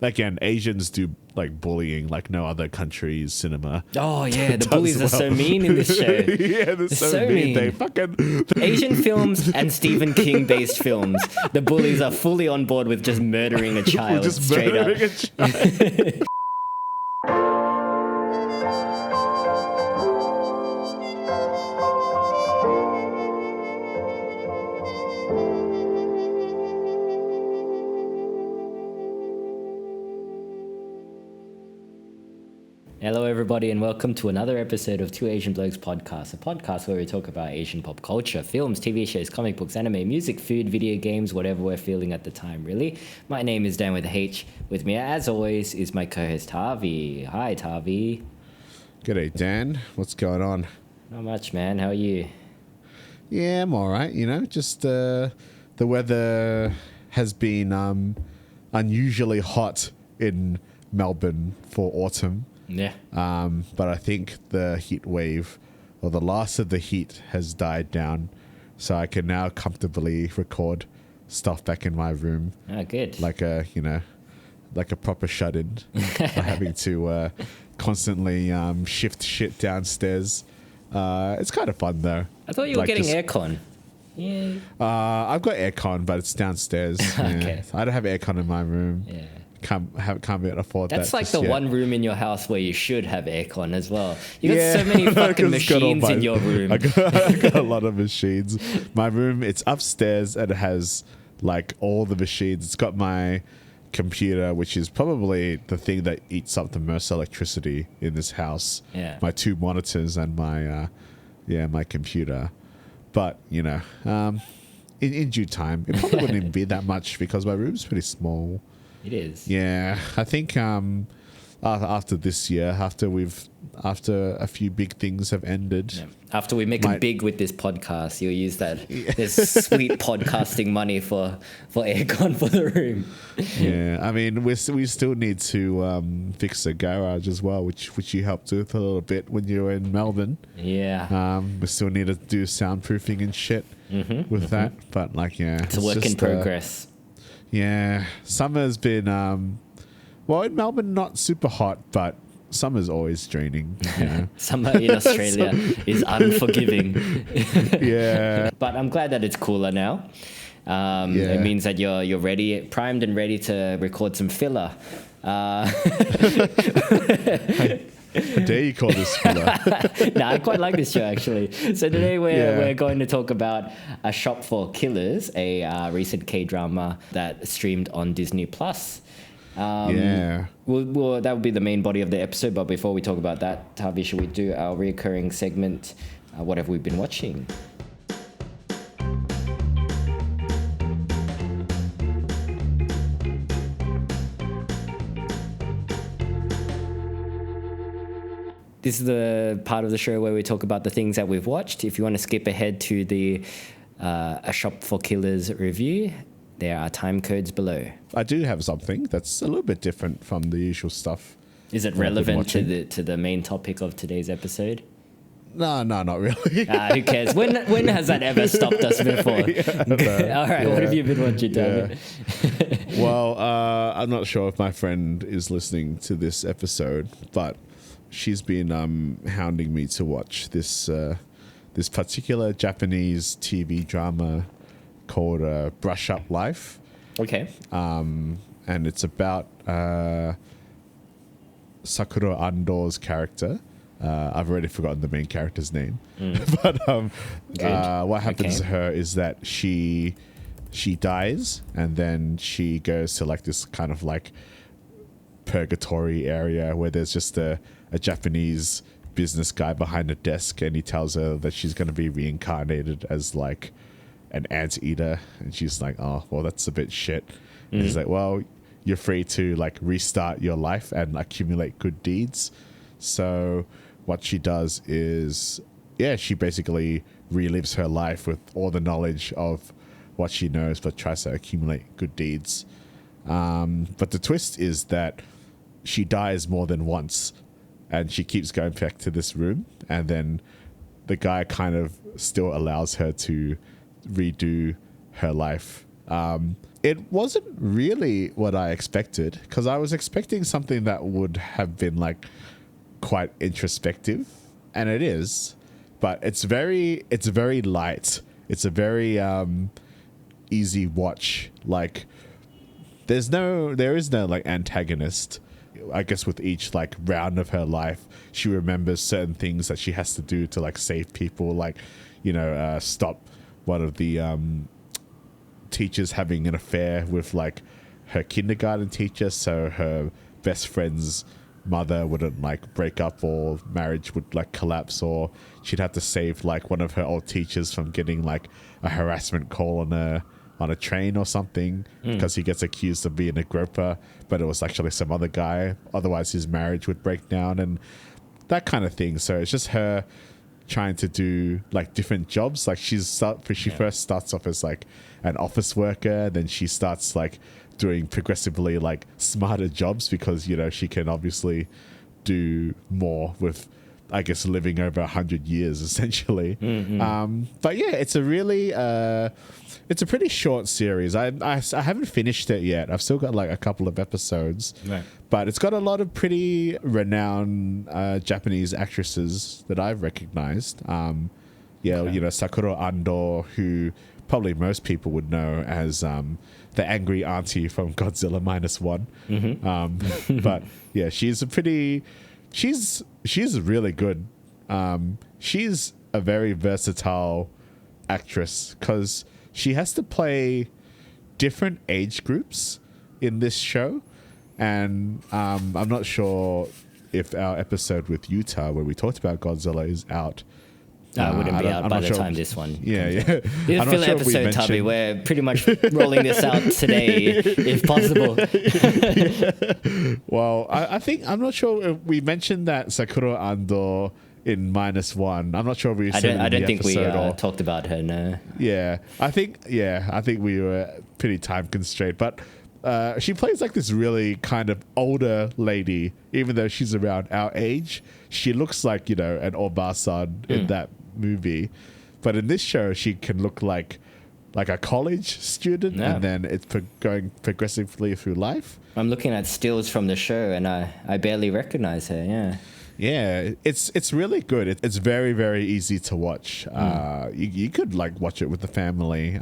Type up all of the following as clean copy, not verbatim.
Again, Asians do like bullying like no other country's cinema. Oh yeah, the bullies are so mean in this show. Yeah, they're so mean. They fucking Asian films and Stephen King based films. The bullies are fully on board with just murdering a child. just straight murdering up. a child. Hello, everybody, and welcome to another episode of Two Asian Blokes Podcast, a podcast where we talk about Asian pop culture, films, TV shows, comic books, anime, music, food, video games, whatever we're feeling at the time, really. My name is Dan with a H. With me, as always, is my co-host Harvey. Hi, Harvey. G'day, Dan. What's going on? Not much, man. How are you? Yeah, I'm all right. You know, just the weather has been unusually hot in Melbourne for autumn. Yeah. But I think the heat wave or the last of the heat has died down, so I can now comfortably record stuff back in my room. Oh, good. Like a proper shut-in, by having to constantly shift shit downstairs. It's kind of fun though. I thought you were getting aircon. Yeah. I've got aircon, but it's downstairs. Okay. Yeah. I don't have aircon in my room. Yeah. Can't be able to afford that. That's like the yet. one room in your house where you should have aircon as well. You got so many fucking machines in your room. I got a lot of machines. My room, it's upstairs and it has like all the machines. It's got my computer, which is probably the thing that eats up the most electricity in this house. Yeah. My two monitors and my computer. But, you know, in due time, it probably wouldn't even be that much because my room's pretty small. It is. Yeah, I think after this year, after a few big things have ended, after we make it big with this podcast, you'll use this sweet podcasting money for aircon for the room. Yeah, I mean we still need to fix a garage as well, which you helped with a little bit when you were in Melbourne. Yeah. We still need to do soundproofing and shit with that, but like it's a work in progress. Yeah, summer's been, well, in Melbourne, not super hot, but summer's always draining. You know? Summer in Australia is unforgiving. Yeah. But I'm glad that it's cooler now. It means that you're ready, primed and ready to record some filler. How dare you call this filler? No, I quite like this show actually. So today we're going to talk about A Shop for Killers, a recent kdrama that streamed on Disney Plus. That will be the main body of the episode. But before we talk about that, Tavi, should we do our recurring segment? What have we been watching? This is the part of the show where we talk about the things that we've watched. If you want to skip ahead to the A Shop for Killers review, there are time codes below. I do have something that's a little bit different from the usual stuff. Is it relevant to the main topic of today's episode? No, not really. Who cares? When has that ever stopped us before? All right, what have you been watching, David? Well, I'm not sure if my friend is listening to this episode, but she's been hounding me to watch this particular Japanese TV drama called Brush Up Life. Okay. And it's about Sakura Ando's character. I've already forgotten the main character's name. But what happens to her is that she dies and then she goes to like this kind of like purgatory area where there's just a Japanese business guy behind a desk, and he tells her that she's going to be reincarnated as like an anteater, and she's like, oh well, that's a bit shit. And he's like, well, you're free to like restart your life and accumulate good deeds. So what she does is she basically relives her life with all the knowledge of what she knows, but tries to accumulate good deeds. But the twist is that she dies more than once, and she keeps going back to this room, and then the guy kind of still allows her to redo her life It wasn't really what I expected, because I was expecting something that would have been like quite introspective, and it is, but it's very light. It's a very easy watch. Like there is no like antagonist. I guess with each like round of her life, she remembers certain things that she has to do to like save people, like stop one of the teachers having an affair with like her kindergarten teacher, so her best friend's mother wouldn't like break up, or marriage would like collapse, or she'd have to save like one of her old teachers from getting like a harassment call on a train or something, because he gets accused of being a groper, but it was actually some other guy, otherwise his marriage would break down, and that kind of thing. So it's just her trying to do like different jobs. Like she first starts off as like an office worker, then she starts like doing progressively like smarter jobs, because she can obviously do more with, I guess, living over 100 years essentially. But yeah, it's a really it's a pretty short series. I haven't finished it yet. I've still got like a couple of episodes, right. But it's got a lot of pretty renowned Japanese actresses that I've recognized. Sakura Ando, who probably most people would know as the angry auntie from Godzilla -1. But yeah, she's really good. She's a very versatile actress, because she has to play different age groups in this show. And I'm not sure if our episode with Utah, where we talked about Godzilla, is out. It wouldn't be out by the time this one. Yeah. This filler episode, Tubby. We're pretty much rolling this out today, if possible. Well, I think, I'm not sure if we mentioned that Sakura Ando in -1. I'm not sure if we said it in the I don't think we talked about her, no. Yeah. I think we were pretty time constrained. But she plays like this really kind of older lady, even though she's around our age. She looks like, an Obasan in that movie. But in this show, she can look like a college student, and then it's going progressively through life. I'm looking at stills from the show, and I barely recognize her, yeah. Yeah, it's really good. It's very, very easy to watch. You could like watch it with the family.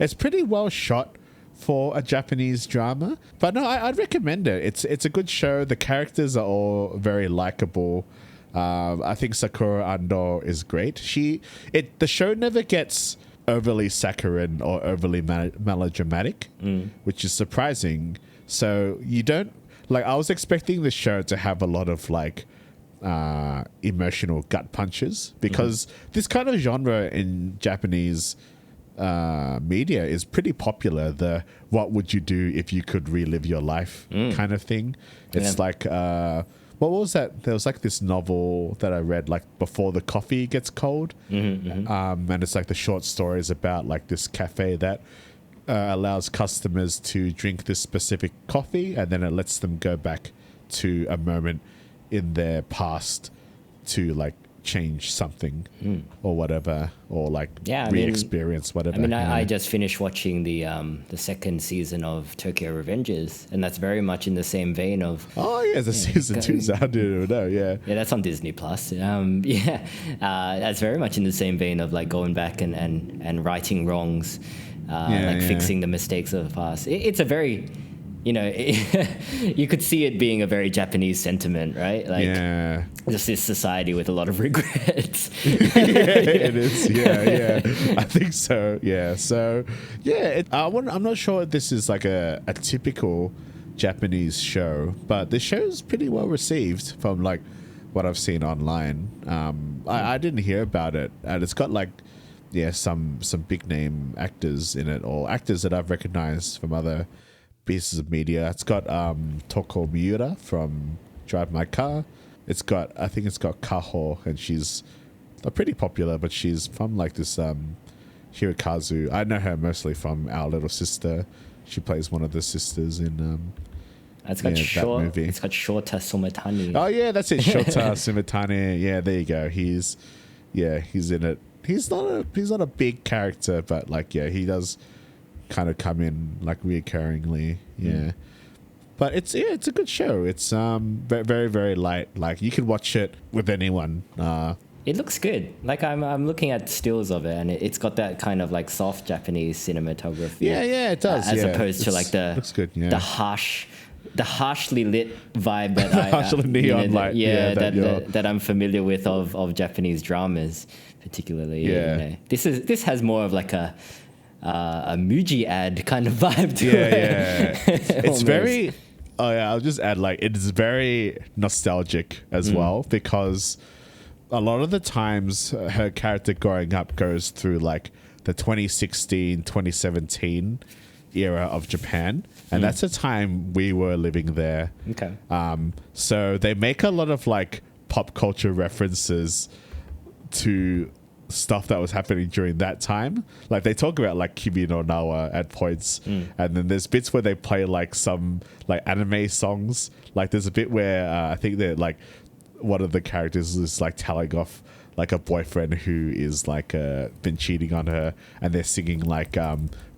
It's pretty well shot for a Japanese drama, but no, I'd recommend it. It's a good show. The characters are all very likable. I think Sakura Ando is great. The show never gets overly saccharine or overly melodramatic, which is surprising. So you don't like. I was expecting the show to have a lot of like emotional gut punches, because this kind of genre in Japanese media is pretty popular. The what would you do if you could relive your life kind of thing. It's like what was that? There was like this novel that I read, like Before the Coffee Gets Cold, and it's like the short stories about like this cafe that allows customers to drink this specific coffee, and then it lets them go back to a moment in their past to like change something or whatever, or like re-experience whatever. I mean, I just finished watching the second season of Tokyo Revengers, and that's very much in the same vein of season 2's out. I didn't know. Yeah, that's on Disney Plus. That's very much in the same vein of like going back and righting wrongs, fixing the mistakes of the past. It's a very you could see it being a very Japanese sentiment, right? Like, just this society with a lot of regrets. It is. Yeah. I think so. Yeah. So, I'm not sure if this is like a typical Japanese show, but the show's pretty well received from like what I've seen online. I didn't hear about it, and it's got like some big name actors in it, or actors that I've recognized from other pieces of media. It's got Toko Miura from Drive My Car. I think it's got Kaho, and she's pretty popular, but she's from like this Hirokazu. I know her mostly from Our Little Sister. She plays one of the sisters in that movie. It's got Shota Sumitani. Oh yeah, that's it. Shota Sumitani. Yeah, there you go. He's in it. He's not a big character, but like he does kind of come in like reoccurringly. Yeah. But it's a good show. It's very, very, very light. Like you can watch it with anyone. It looks good. Like I'm looking at stills of it, and it's got that kind of like soft Japanese cinematography. Yeah, it does. As opposed to like looks good, the harshly lit vibe that harshly neon light. That I'm familiar with of Japanese dramas, particularly. Yeah. This has more of like a Muji ad kind of vibe to it. Yeah. It's very. Oh yeah, I'll just add like it is very nostalgic as well, because a lot of the times her character growing up goes through like the 2016, 2017 era of Japan, and that's the time we were living there. Okay. So they make a lot of like pop culture references to stuff that was happening during that time. Like they talk about like Kimi no Nawa at points, and then there's bits where they play like some like anime songs. Like there's a bit where I think they're like one of the characters is like telling off like a boyfriend who is like been cheating on her, and they're singing like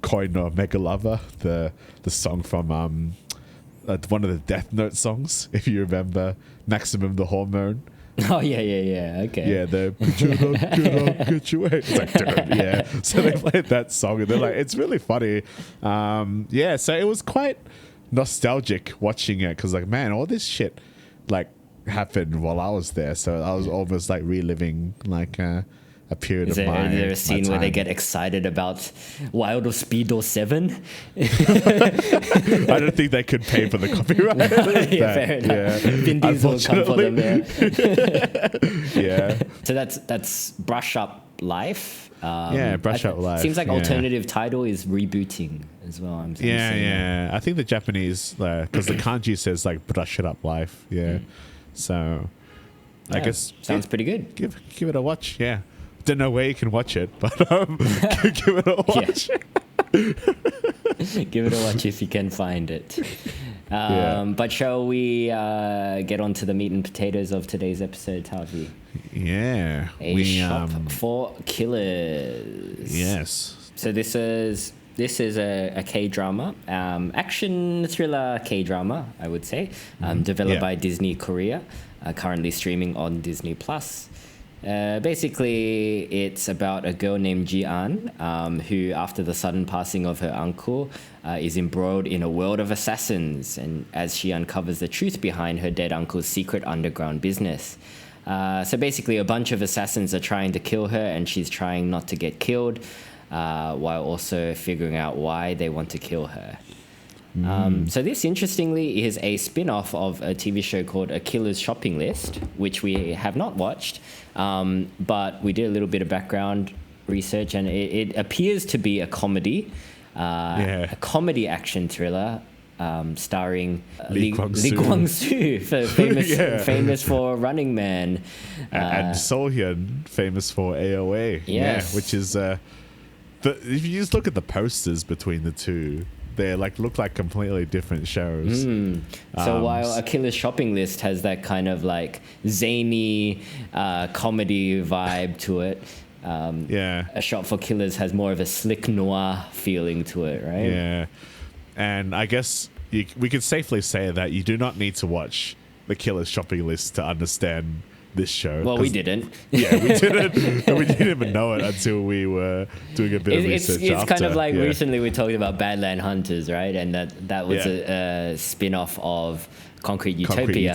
Koi no Mega Lover, the song from one of the Death Note songs, if you remember, Maximum the Hormone. Oh yeah. Okay. Yeah, the get you away. It's like, dude, yeah. So they played that song, and they're like, it's really funny. Yeah, so it was quite nostalgic watching it, because like, man, all this shit like happened while I was there, so I was almost like reliving like a period of my. Is there a scene where they get excited about Wild of Speedo 7? I don't think they could pay for the copyright. Fair enough. Vin Diesel will come for them there. Yeah. So that's Brush Up Life. Brush Up Life. Seems like alternative title is rebooting as well. I'm seeing that. I think the Japanese, because the kanji says like Brush It Up Life. Yeah. So I guess sounds pretty good. Give it a watch. Yeah. Don't know where you can watch it, but give it a watch. Give it a watch if you can find it. But shall we get on to the meat and potatoes of today's episode, Tavi? Yeah. A shop for killers. Yes. So this is a K-drama, action thriller K-drama, I would say, developed by Disney Korea, currently streaming on Disney Plus. Basically, it's about a girl named Ji-an, who, after the sudden passing of her uncle, is embroiled in a world of assassins, and as she uncovers the truth behind her dead uncle's secret underground business. So basically, a bunch of assassins are trying to kill her, and she's trying not to get killed, while also figuring out why they want to kill her. So this, interestingly, is a spin-off of a TV show called A Killer's Shopping List, which we have not watched, but we did a little bit of background research, and it appears to be a comedy, a comedy action thriller, starring Lee Kwang-soo, famous for Running Man, and So-hyun, famous for AOA. Yes. Yeah, which is if you just look at the posters between the two, they look like completely different shows. So while A Killer's Shopping List has that kind of like zany comedy vibe to it, A Shop for Killers has more of a slick noir feeling to it, right? Yeah, and I guess we could safely say that you do not need to watch The Killer's Shopping List to understand this show. Well, we didn't. Yeah, we didn't. We didn't even know it until we were doing a bit of research. It's kind of like recently we talked about Badland Hunters, right? And that was a spin-off of Concrete Utopia.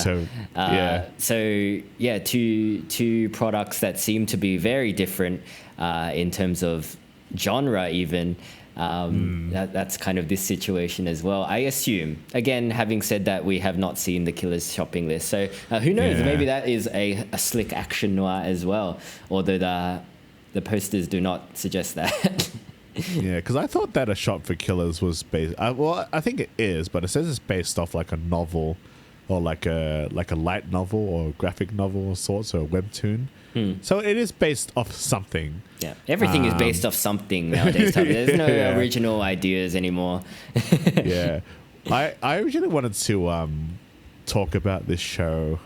So two products that seem to be very different in terms of genre even. That's kind of this situation as well, I assume. Again, having said that, we have not seen The Killer's Shopping List, so who knows? Maybe that is a slick action noir as well, although the posters do not suggest that. Yeah, because I thought that A Shop for Killers was based. Well, I think it is, but it says it's based off like a novel, or like a light novel or a graphic novel of sorts, or a webtoon. So it is based off something. Yeah, everything is based off something nowadays. There's no original ideas anymore. Yeah, I originally wanted to talk about this show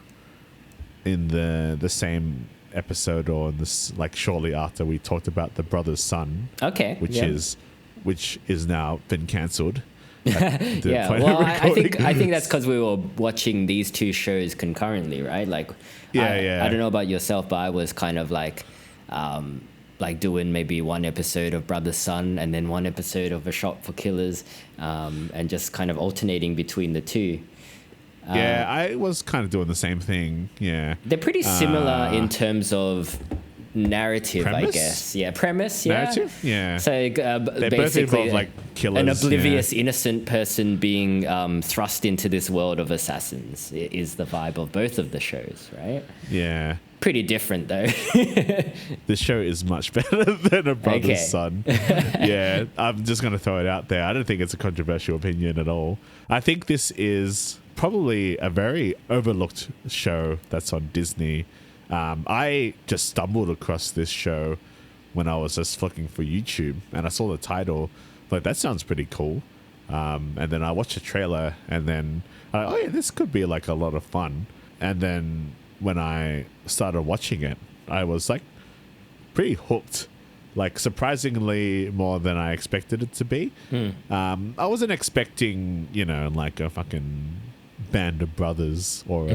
in the same episode, or in this shortly after we talked about The Brother's Son. Okay, which is which is now been cancelled. Yeah, well, I think that's because we were watching these two shows concurrently, right? Like, I don't know about yourself, but I was kind of like doing maybe one episode of Brother Sun and then one episode of A Shop for Killers, and just kind of alternating between the two. I was kind of doing the same thing. Yeah, they're pretty similar in terms of narrative, premise? I guess. Yeah, premise. Yeah, narrative. Yeah. So They both basically, involve like killers. an oblivious, innocent person being thrust into this world of assassins is the vibe of both of the shows, right? Yeah. Pretty different though. This show is much better than A Brother's Son. Yeah, I'm just going to throw it out there. I don't think it's a controversial opinion at all. I think this is probably a very overlooked show that's on Disney. I just stumbled across this show when I was just looking for YouTube, and I saw the title. Like, that sounds pretty cool. And then I watched the trailer, and then this could be like a lot of fun. And then when I started watching it, I was like pretty hooked, like surprisingly more than I expected it to be. I wasn't expecting, like a fucking band of brothers or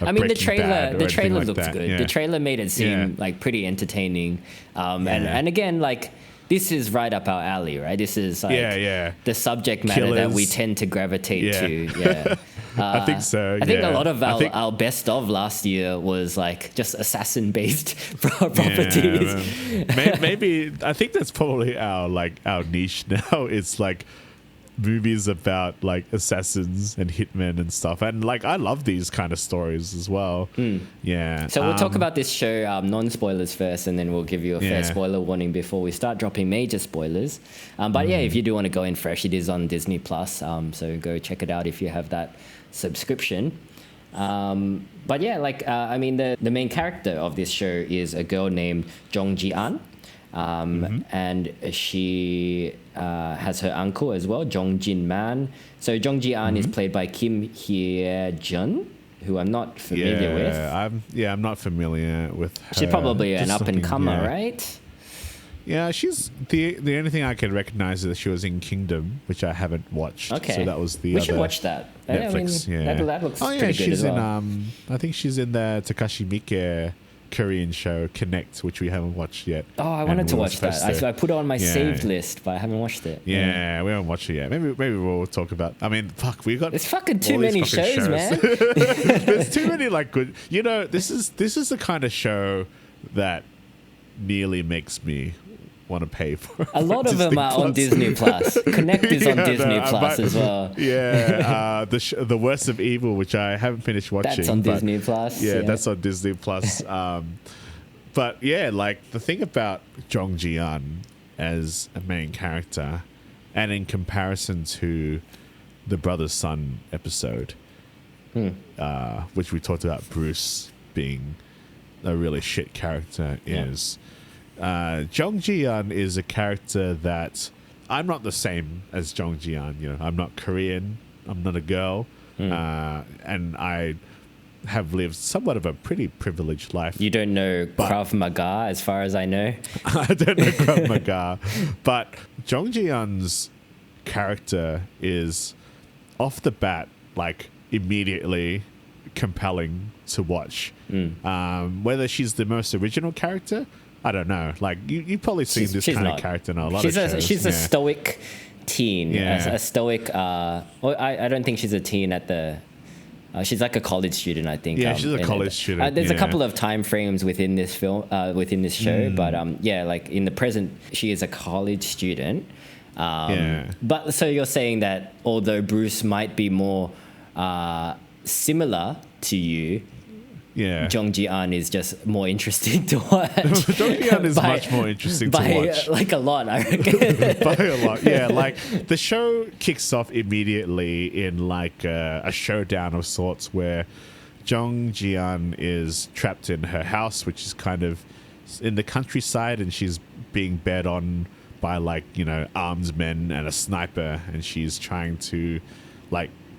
I mean, the trailer like looks that. good. Yeah. The trailer made it seem like pretty entertaining. And again, like, this is right up our alley, right? This is like the subject matter Killers. that we tend to gravitate to. Yeah. I think so. I think a lot of our best of last year was like just assassin-based properties. Maybe I think that's probably our niche now. It's like movies about like assassins and hitmen and stuff, and like I love these kind of stories as well. Yeah. So we'll talk about this show non-spoilers first, and then we'll give you a fair spoiler warning before we start dropping major spoilers. But if you do want to go in fresh, it is on Disney Plus. So go check it out if you have that subscription. But I mean, the main character of this show is a girl named Jong Ji-an. And she has her uncle as well, Jong Jin-man. So Jong Ji-an is played by Kim Hye-jun, who I'm not familiar with. I'm not familiar with her. She's probably an up-and-comer, right? Yeah, she's the only thing I can recognize is that she was in Kingdom, which I haven't watched. Okay, so that was the we should watch that. Netflix. That looks pretty good as well. I think she's in the Takashi Miike Korean show Connect, which we haven't watched yet. Oh, I wanted to watch that. I put it on my saved list, but I haven't watched it. Yeah, we haven't watched it yet. Maybe we'll talk about. I mean, fuck, we got. There's fucking too many shows, man. There's too many like good. This is the kind of show that nearly makes me want to pay for. A lot of them are on Disney Plus. Connect is on Disney Plus as well. Yeah, the Worst of Evil, which I haven't finished watching. That's on Disney Plus. Yeah, that's on Disney Plus. But yeah, like the thing about Jong Ji-an as a main character, and in comparison to the Brother's Son episode, which we talked about Bruce being a really shit character, is Jong Ji-an is a character that I'm not the same as Jong Ji-an. I'm not Korean. I'm not a girl, and I have lived somewhat of a pretty privileged life. You don't know Krav Maga, as far as I know. I don't know Krav Maga, but Jong Ji-an's character is off the bat like immediately compelling to watch. Whether she's the most original character, I don't know. Like you've probably seen this kind of character in a lot of shows. She's a stoic teen. A stoic. I don't think she's a teen at the. She's like a college student, I think. Yeah, she's a college student. There's a couple of time frames within this film, within this show, but like in the present, she is a college student. But so you're saying that although Bruce might be more similar to you, Jong Ji-an is just more interesting to watch. Jong Ji-an is much more interesting to watch. Like a lot, I reckon. By a lot, yeah. Like the show kicks off immediately in like a showdown of sorts where Jong Ji-an is trapped in her house, which is kind of in the countryside, and she's being bet on by armed men and a sniper, and she's trying to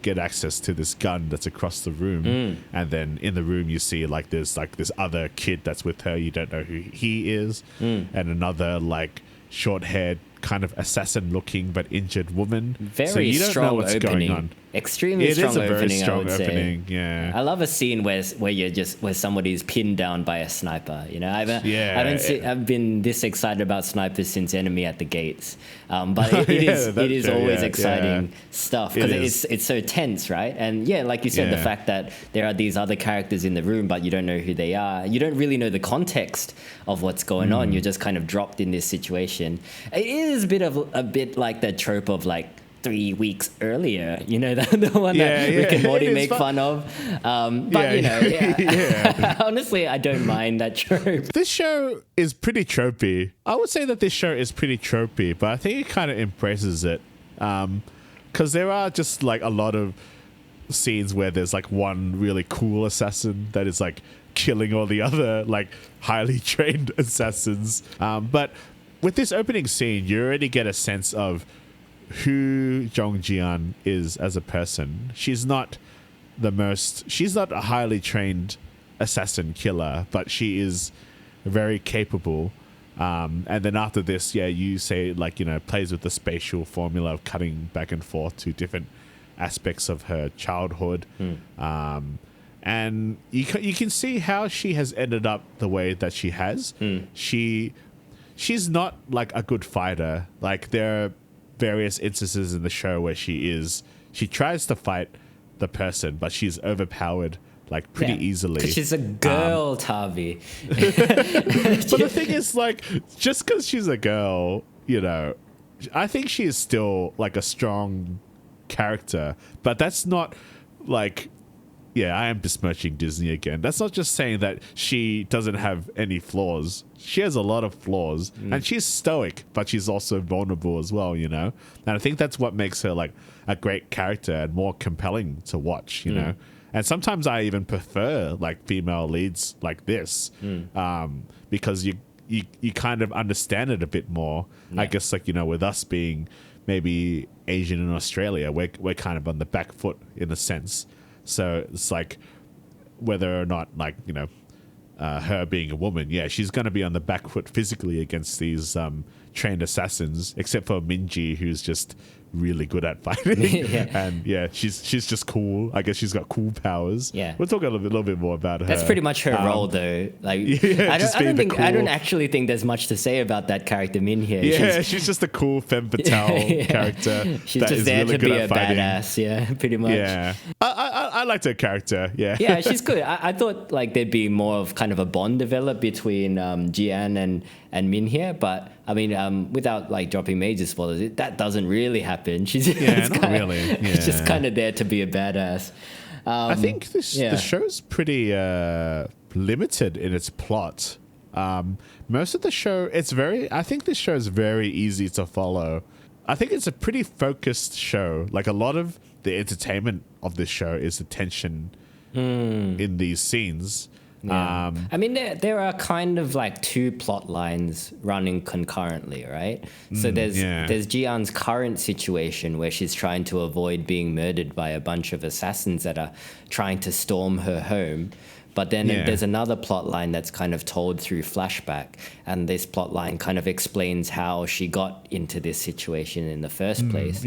get access to this gun that's across the room. And then in the room you see there's this other kid that's with her. You don't know who he is. And another short-haired kind of assassin looking but injured woman. Very so you don't strong know what's opening. going on. Extremely strong opening. It is a very strong opening. Yeah, I love a scene where somebody's pinned down by a sniper. You know, I've been this excited about snipers since Enemy at the Gates. But it is always exciting stuff because it's so tense, right? And like you said, the fact that there are these other characters in the room, but you don't know who they are. You don't really know the context of what's going on. You're just kind of dropped in this situation. It is a bit like the trope of like 3 weeks earlier, you know, the one that Rick and Morty make fun of. But you know, honestly, I don't mind that trope. This show is pretty tropey. I would say that this show is pretty tropey, but I think it kind of embraces it. Because there are just like a lot of scenes where there's like one really cool assassin that is like killing all the other like highly trained assassins. But with this opening scene, you already get a sense of who Jong Ji-an is as a person. She's not a highly trained assassin killer, but she is very capable. And then after this, you say like, you know, plays with the spatial formula of cutting back and forth to different aspects of her childhood. And you can see how she has ended up the way that she has. She's not like a good fighter. Like there are various instances in the show where she tries to fight the person, but she's overpowered like pretty easily. Because she's a girl, Tavi. But the thing is, like, just because she's a girl, you know, I think she is still like a strong character, but that's not like, I am besmirching Disney again. That's not just saying that she doesn't have any flaws. She has a lot of flaws, and she's stoic, but she's also vulnerable as well, you know? And I think that's what makes her like a great character and more compelling to watch, you know? And sometimes I even prefer like female leads like this, because you kind of understand it a bit more. I guess, like, you know, with us being maybe Asian in Australia, we're kind of on the back foot in a sense. So it's like whether or not, like, you know, her being a woman, she's going to be on the back foot physically against these trained assassins, except for Minji, who's just really good at fighting. And she's just cool. I guess she's got cool powers. We'll talk a little bit more about her. That's pretty much her role, though. Like, I don't actually think there's much to say about that character, Min here. She's just a cool femme fatale character. She's just there to be a badass. Pretty much. I liked her character. She's good. I thought like there'd be more of kind of a bond developed between Jian and Min here, but I mean, without like dropping major spoilers, that doesn't really happen. She's just kind of there to be a badass. I think the show's pretty limited in its plot. Most of the show, I think this show is very easy to follow. I think it's a pretty focused show. Like, a lot of the entertainment of this show is the tension in these scenes. I mean, there are kind of like two plot lines running concurrently, right? So there's Jian's current situation where she's trying to avoid being murdered by a bunch of assassins that are trying to storm her home. But then there's another plot line that's kind of told through flashback, and this plot line kind of explains how she got into this situation in the first place.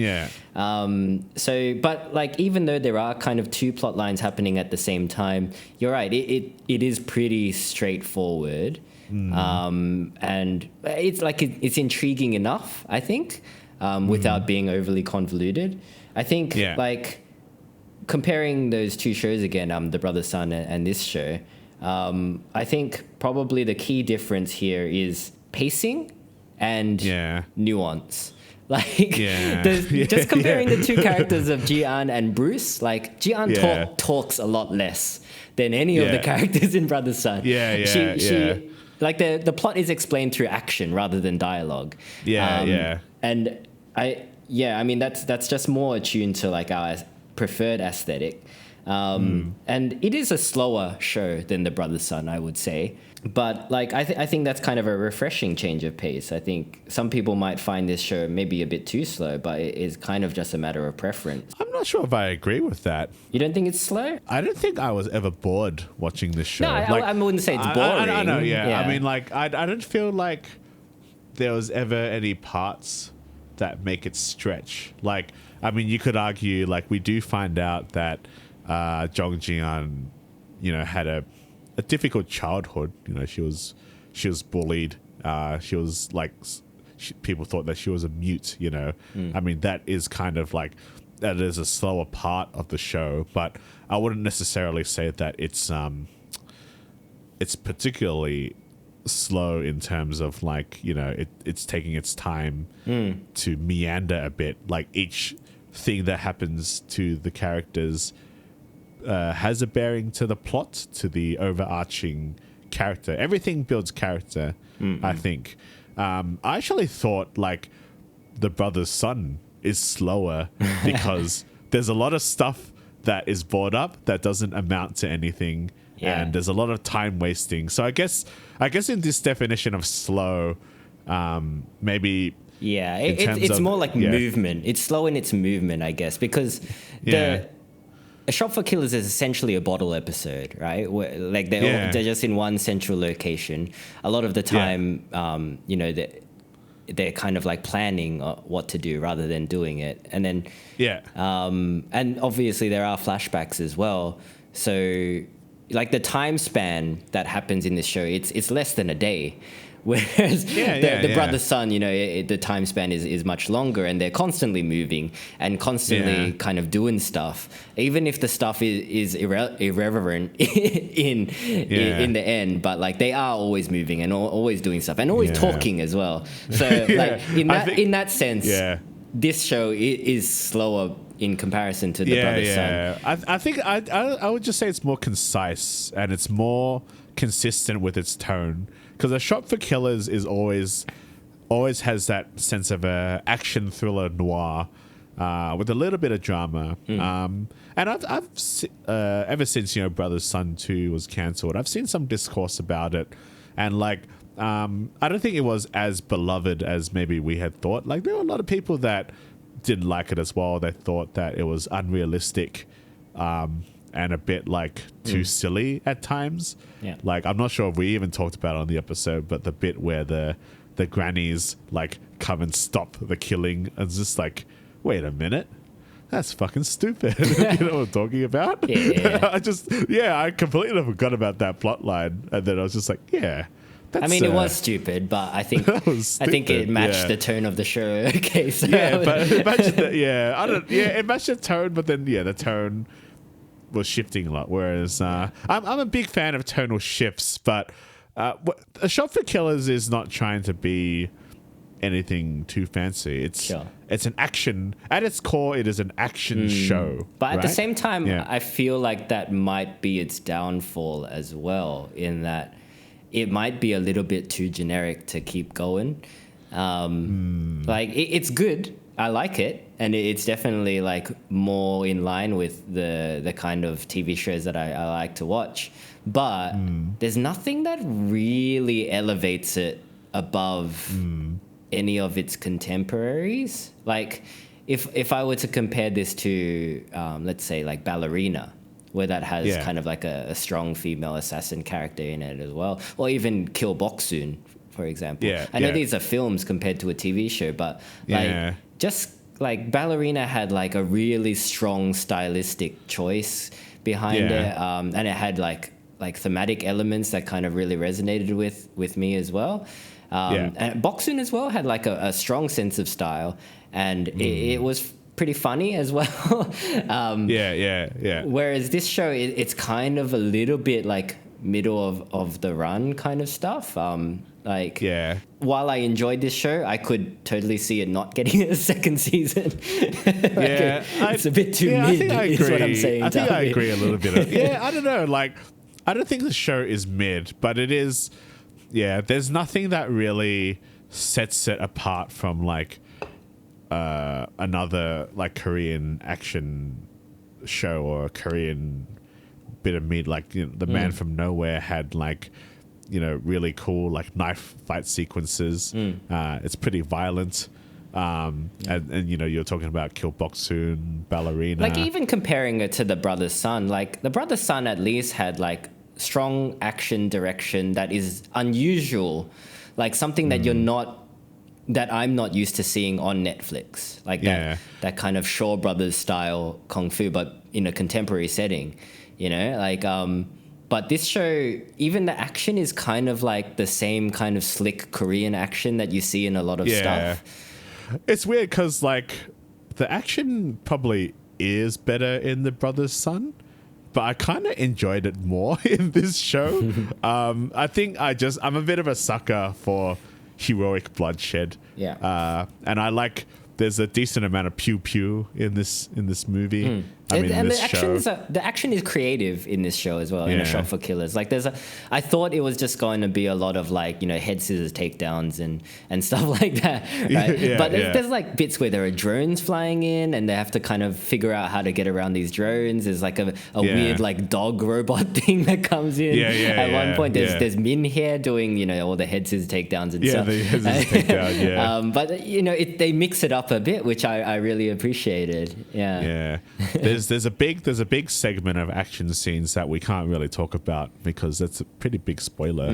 But like, even though there are kind of two plot lines happening at the same time, you're right, it is pretty straightforward. And it's like it's intriguing enough, I think, without being overly convoluted. I think like, comparing those two shows again, The Brother Sun and this show, I think probably the key difference here is pacing and nuance. Like, just comparing the two characters of Jian and Bruce, like, Jian talks a lot less than any of the characters in Brother Sun. She like, the plot is explained through action rather than dialogue. And I mean, that's just more attuned to like our preferred aesthetic, and it is a slower show than The Brother Sun, I would say, but like I think that's kind of a refreshing change of pace. I think some people might find this show maybe a bit too slow, but it is kind of just a matter of preference. I'm not sure if I agree with that. You don't think it's slow? I don't think I was ever bored watching this show. No, I wouldn't say it's boring. I know, I mean, like, I don't feel like there was ever any parts that make it stretch. Like, I mean, you could argue, like, we do find out that Jong Ji-yeon, had a difficult childhood. She was bullied. She was like, people thought that she was a mute. I mean, that is kind of like, that is a slower part of the show, but I wouldn't necessarily say that it's particularly slow in terms of like, it's taking its time to meander a bit. Like, each thing that happens to the characters has a bearing to the plot, to the overarching character. Everything builds character, I think. I actually thought like the brother's son is slower because there's a lot of stuff that is brought up that doesn't amount to anything. Yeah. And there's a lot of time wasting. So I guess in this definition of slow, maybe. Yeah, it's more like movement. It's slow in its movement, I guess, because A Shop for Killers is essentially a bottle episode, right? Where, like they're just in one central location. A lot of the time, they're kind of like planning what to do rather than doing it. And then and obviously there are flashbacks as well. So like the time span that happens in this show, it's less than a day. Whereas the brother son, the time span is much longer, and they're constantly moving and constantly kind of doing stuff, even if the stuff is irrelevant in the end. But like they are always moving and always doing stuff and always talking as well. So like in that sense, this show is slower in comparison to the brother son. I think I would just say it's more concise and it's more consistent with its tone. Because A Shop for Killers is always has that sense of a action thriller noir with a little bit of drama. And I've ever since Brother's Son 2 was cancelled, I've seen some discourse about it, and like I don't think it was as beloved as maybe we had thought. Like there were a lot of people that didn't like it as well. They thought that it was unrealistic. And a bit like too silly at times. Yeah. Like I'm not sure if we even talked about it on the episode, but the bit where the grannies like come and stop the killing, and it's just like, wait a minute, that's fucking stupid. You know what I'm talking about? Yeah. I completely forgot about that plot line, and then I was just like, it was stupid, but I think it matched the tone of the show. Okay, so but it matched it matched the tone, but then the tone was shifting a lot, whereas I'm a big fan of tonal shifts, but A Shop for Killers is not trying to be anything too fancy. It's an action at its core. It is an action show, but at the same time, I feel like that might be its downfall as well, in that it might be a little bit too generic to keep going. Like it's good. I like it, and it's definitely like more in line with the kind of TV shows that I like to watch. But there's nothing that really elevates it above any of its contemporaries. Like if I were to compare this to, let's say, like Ballerina, where that has kind of like a strong female assassin character in it as well, or even Kill Boksoon, for example. I know these are films compared to a TV show, but like just like Ballerina had like a really strong stylistic choice behind it, and it had like thematic elements that kind of really resonated with me as well. And Boksoon as well had like a strong sense of style, and it was pretty funny as well. Whereas this show, it's kind of a little bit like middle of the run kind of stuff. While I enjoyed this show, I could totally see it not getting a second season. It's a bit too mid, is what I'm saying. I think I agree a little bit. I don't know. Like, I don't think the show is mid, but it is. Yeah, there's nothing that really sets it apart from like another like Korean action show or a Korean bit of mid. Like The Man from Nowhere had like, really cool like knife fight sequences. It's pretty violent. And you're talking about Kill Boksoon, Ballerina. Like even comparing it to The Brother's Son, like The Brother's Son at least had like strong action direction that is unusual, like something that you're not that I'm not used to seeing on Netflix, like that kind of Shaw Brothers style kung fu, but in a contemporary setting, you know, like. But this show, even the action is kind of like the same kind of slick Korean action that you see in a lot of stuff. It's weird because like the action probably is better in The Brother's Son, but I kind of enjoyed it more in this show. I think I'm a bit of a sucker for heroic bloodshed. And I like there's a decent amount of pew pew in this movie. The action is creative in this show as well. In A Shot for Killers, like I thought it was just going to be a lot of like, you know, head scissors takedowns and stuff like that, right? But there's like bits where there are drones flying in and they have to kind of figure out how to get around these drones. There's like a weird like dog robot thing that comes in. At one point there's Min here doing, you know, all the head scissors takedowns and stuff. The head scissors takedown, but you know, they mix it up a bit, which I really appreciated. There's a big segment of action scenes that we can't really talk about because that's a pretty big spoiler.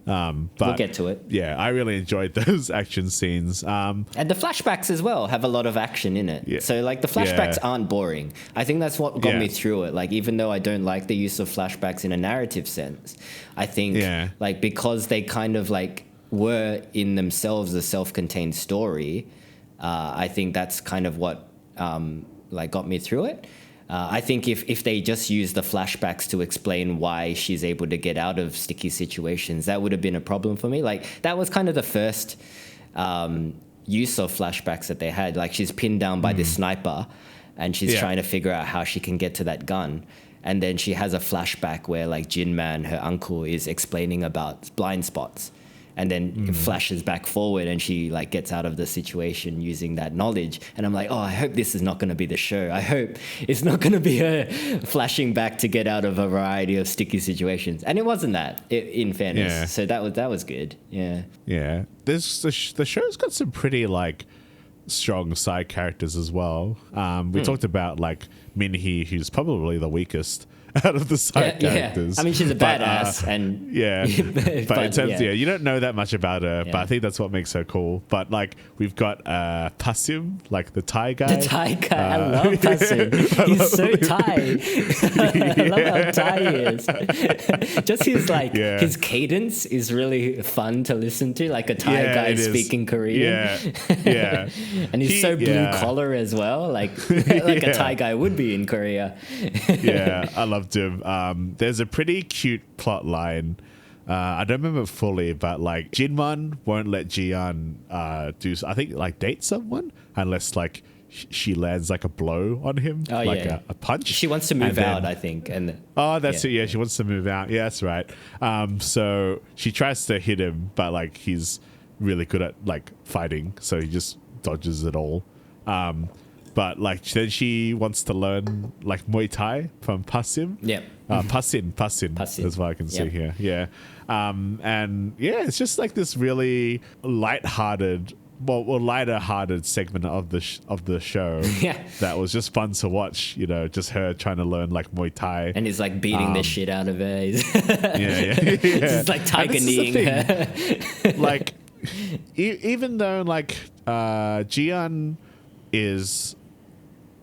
But we'll get to it. I really enjoyed those action scenes. And the flashbacks as well have a lot of action in it. So like the flashbacks aren't boring. I think that's what got me through it. Like even though I don't like the use of flashbacks in a narrative sense, I think like because they kind of like were in themselves a self-contained story, I think that's kind of what like got me through it. I think if they just use the flashbacks to explain why she's able to get out of sticky situations, that would have been a problem for me. Like that was kind of the first use of flashbacks that they had. Like she's pinned down by this sniper and she's trying to figure out how she can get to that gun. And then she has a flashback where like Jin Man, her uncle, is explaining about blind spots. And then it flashes back forward and she like gets out of the situation using that knowledge. And I'm like, oh, I hope this is not going to be the show. I hope it's not going to be her flashing back to get out of a variety of sticky situations. And it wasn't that, in fairness. So that was good. Yeah. The show's got some pretty like strong side characters as well. We talked about like Min-hee, who's probably the weakest out of the side characters. I mean, she's a badass, and but in terms, you don't know that much about her. But I think that's what makes her cool. But like, we've got Pasim, like the Thai guy. The Thai guy, I love Pasim. He's so Thai. I love how Thai he is. Just his like his cadence is really fun to listen to, like a Thai guy speaking Korean. And he's so blue collar as well, like a Thai guy would be in Korea. I loved him. There's a pretty cute plot line. I don't remember it fully, but like Jinman won't let Jian I think like date someone unless like she lands like a blow on him, a punch. She wants to move out, I think. And that's it. Yeah, she wants to move out. Yeah, that's right. So she tries to hit him, but like he's really good at like fighting, so he just dodges it all. But like then she wants to learn like Muay Thai from Pasim. Pasin is what I can see here. And it's just like this really lighter-hearted segment of the show. That was just fun to watch. You know, just her trying to learn like Muay Thai, and he's like beating the shit out of her. He's like tiger kneeing her. Like even though like Jian is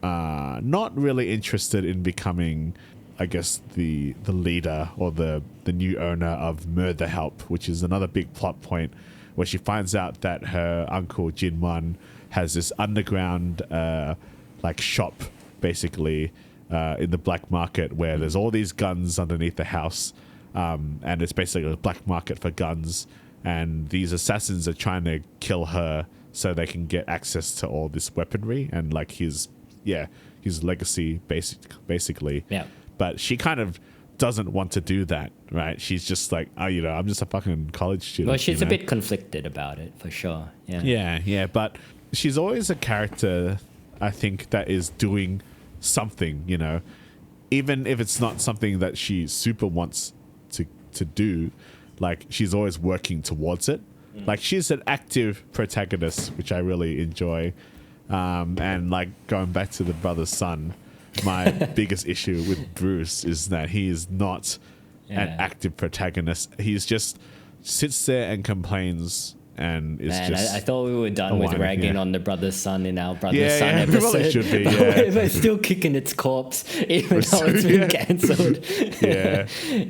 not really interested in becoming, I guess, the leader or the new owner of Murder Help, which is another big plot point where she finds out that her uncle Jinwan has this underground like shop basically in the black market where there's all these guns underneath the house, and it's basically a black market for guns, and these assassins are trying to kill her so they can get access to all this weaponry and like his legacy basically. But she kind of doesn't want to do that, right? She's just like, I'm just a fucking college student. Well, she's a bit conflicted about it, for sure. But she's always a character, I think, that is doing something, you know, even if it's not something that she super wants to do. Like she's always working towards it. Like she's an active protagonist, which I really enjoy. And like going back to The Brother's Son, my biggest issue with Bruce is that he is not an active protagonist. He's just sits there and complains and it's Man, just. I thought we were done with ragging on the brother's son in our brother's son we episode. probably should be, But we're still kicking its corpse, even though it's been cancelled.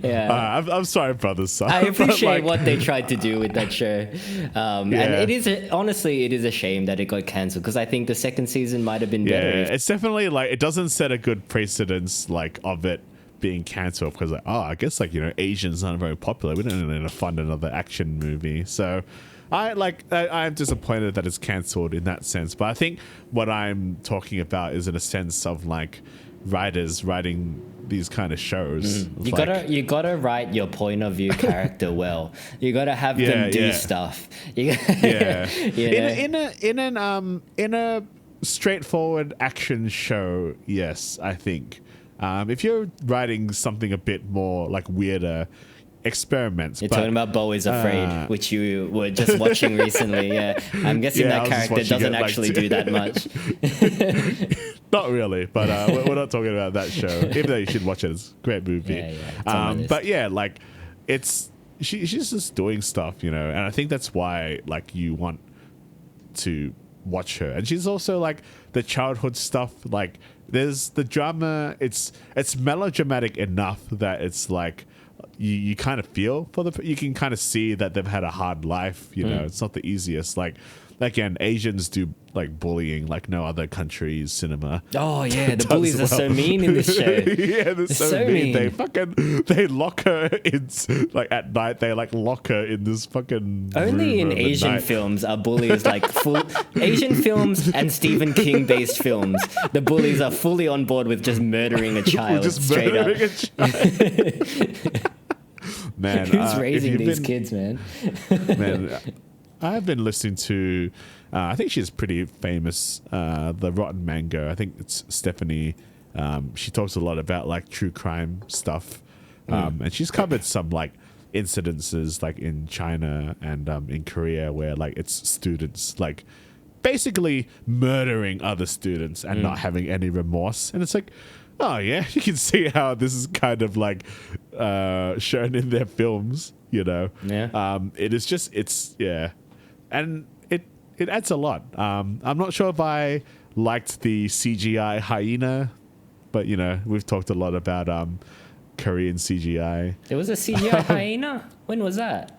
I'm sorry, brother's son. I appreciate what they tried to do with that show, and it is honestly, it is a shame that it got cancelled because I think the second season might have been better. It's definitely like it doesn't set a good precedence like of it being cancelled because like, I guess like, you know, Asians aren't very popular. We don't need to fund another action movie, so. I'm disappointed that it's cancelled in that sense, but I think what I'm talking about is in a sense of like writers writing these kind of shows. You gotta write your point of view character well. You gotta have them do stuff. In a straightforward action show, yes, I think. If you're writing something a bit more like weirder. Experiments. You're talking about Beau is Afraid, which you were just watching recently. Yeah, I'm guessing that character doesn't actually do that much. Not really, but we're not talking about that show. Even though you should watch it, it's a great movie. But yeah, like she's just doing stuff, you know, and I think that's why like you want to watch her. And she's also like the childhood stuff. Like there's the drama. It's melodramatic enough that it's like. You kind of feel for you can kind of see that they've had a hard life, you know. It's not the easiest. Like again, Asians do like bullying like no other country's cinema. Oh yeah, the bullies are so mean in this show. They're so mean. They lock her in like at night. They like lock her in this fucking only in Asian films are bullies like full Asian films and Stephen King based films. The bullies are fully on board with just murdering a child. A child. Man, who's raising these kids, man? Man, I've been listening to, I think she's pretty famous, the Rotten Mango. I think it's Stephanie. She talks a lot about like true crime stuff, and she's covered some like incidences like in China and in Korea where like it's students like basically murdering other students and not having any remorse, and it's like. Oh yeah, you can see how this is kind of like shown in their films, you know. Yeah. It is just and it adds a lot. I'm not sure if I liked the CGI hyena, but you know we've talked a lot about Korean CGI. There was a CGI hyena. When was that?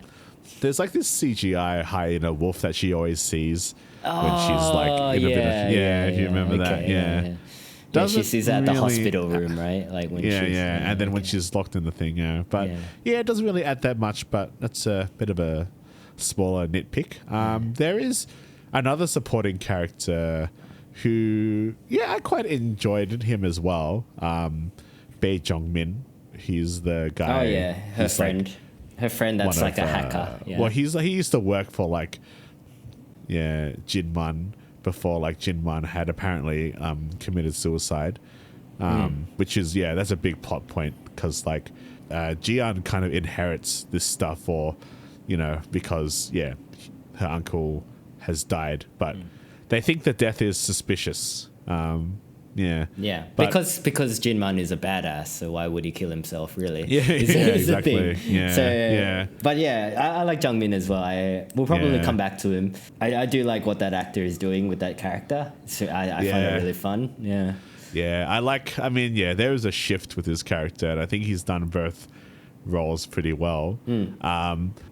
There's like this CGI hyena wolf that she always sees when she's like in a bit of if you remember that. Yeah. She sees that at the hospital room, right? Like when and then when she's locked in the thing, but it doesn't really add that much, but that's a bit of a smaller nitpick. There is another supporting character who, I quite enjoyed him as well. Bae Jong-min, he's the guy. Oh yeah, her friend that's like a hacker. Well, he used to work for like, Jinman. Before like Jinman had apparently committed suicide, which is that's a big plot point because like Jian kind of inherits this stuff, or because her uncle has died, but they think the death is suspicious. Because Jinman is a badass, so why would he kill himself, really? Exactly. But I like Jung-min as well. We'll probably come back to him. I do like what that actor is doing with that character, so I find it really fun. There is a shift with his character, and I think he's done both roles pretty well.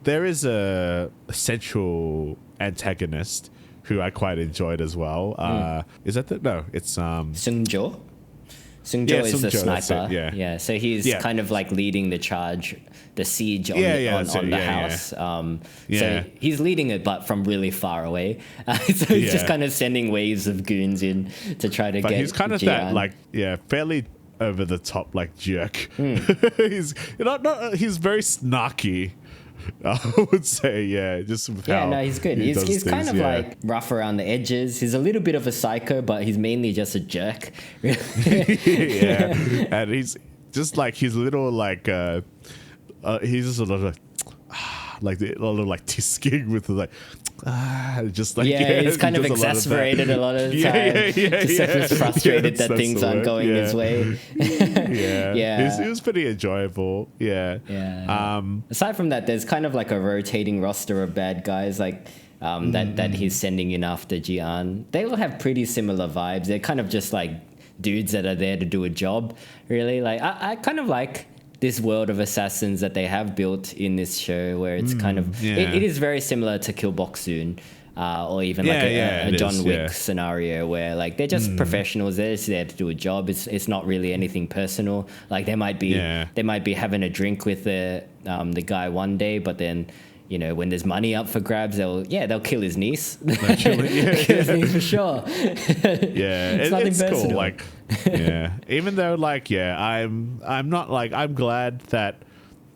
There is a central antagonist who I quite enjoyed as well. Is that no? It's Seung-jo. Seung-jo is the sniper. So he's kind of like leading the charge, the siege on the house. So he's leading it, but from really far away. So he's just kind of sending waves of goons in to try to get. But he's kind of Jian. that fairly over the top like jerk. He's he's very snarky. I would say, just with how he's good. He's kind of like rough around the edges. He's a little bit of a psycho, but he's mainly just a jerk. And he's just like his little like he's just a lot of like a lot of like tisking with like just like he's kind of exasperated a lot of the time. Just frustrated that things aren't going his way. Yeah. It was pretty enjoyable. Yeah. Aside from that, there's kind of like a rotating roster of bad guys, like that he's sending in after Ji-an. They all have pretty similar vibes. They're kind of just like dudes that are there to do a job, really. Like I kind of like this world of assassins that they have built in this show, where it's kind of it is very similar to Kill Bok-soon. Or even like a John Wick scenario where like they're just professionals. They're just there to do a job. It's not really anything personal. Like they might be having a drink with the guy one day, but then when there's money up for grabs, they'll kill his niece. They'll kill his niece for sure. It's nothing personal. Cool. Like even though like I'm not like I'm glad that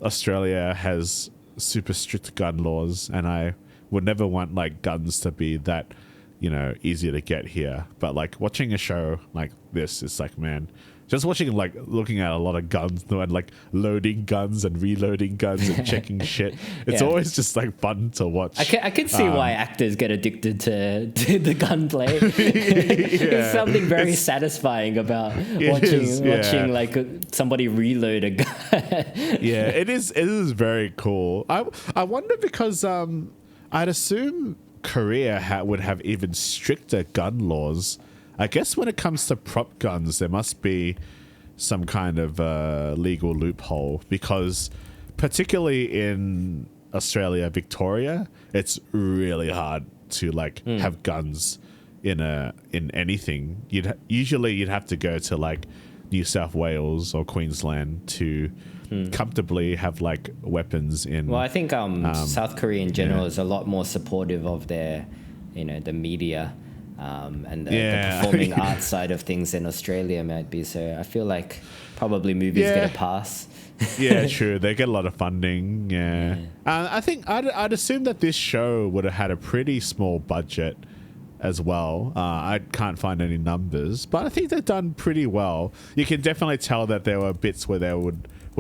Australia has super strict gun laws, and I would never want like guns to be that easy to get here. But like watching a show like this, it's like, man, just watching like looking at a lot of guns and like loading guns and reloading guns and checking shit. It's always just like fun to watch. I can see why actors get addicted to the gunplay. There's something very satisfying about watching like somebody reload a gun. It is very cool. I wonder because I'd assume Korea would have even stricter gun laws. I guess when it comes to prop guns, there must be some kind of legal loophole, because particularly in Australia, Victoria, it's really hard to like have guns in anything. You'd have to go to like New South Wales or Queensland to comfortably have like weapons in. Well, I think South Korea in general is a lot more supportive of their, the media and the performing arts side of things than Australia might be. So I feel like probably movies get a pass. True. They get a lot of funding. I think I'd assume that this show would have had a pretty small budget as well. I can't find any numbers, but I think they've done pretty well. You can definitely tell that there were bits where they were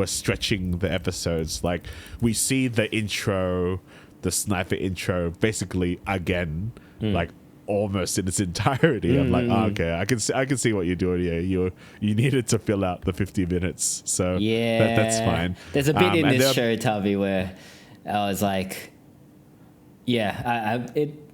stretching the episodes. Like we see the intro, the sniper intro, basically again, like almost in its entirety. I'm like, okay, I can see what you're doing here. You needed to fill out the 50 minutes, so that's fine. There's a bit in this show, Tavi, where I was like, I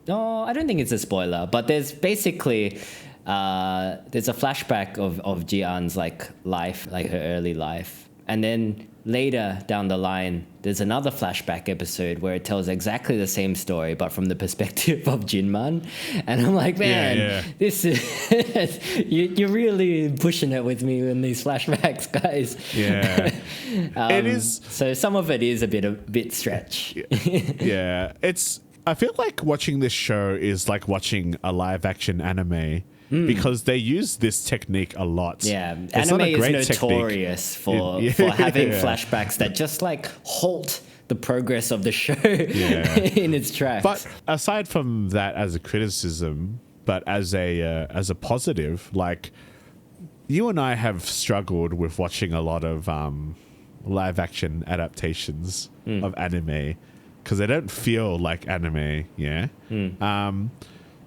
don't think it's a spoiler, but there's basically there's a flashback of Ji-an's like life, like her early life. And then later down the line, there's another flashback episode where it tells exactly the same story, but from the perspective of Jinman. And I'm like, man, this is you're really pushing it with me in these flashbacks, guys. Yeah, it is. So some of it is a bit stretch. I feel like watching this show is like watching a live action anime. Because they use this technique a lot. Yeah, anime is notorious for having flashbacks that just like halt the progress of the show in its tracks. But aside from that as a criticism, but as a positive, like you and I have struggled with watching a lot of live action adaptations of anime because they don't feel like anime,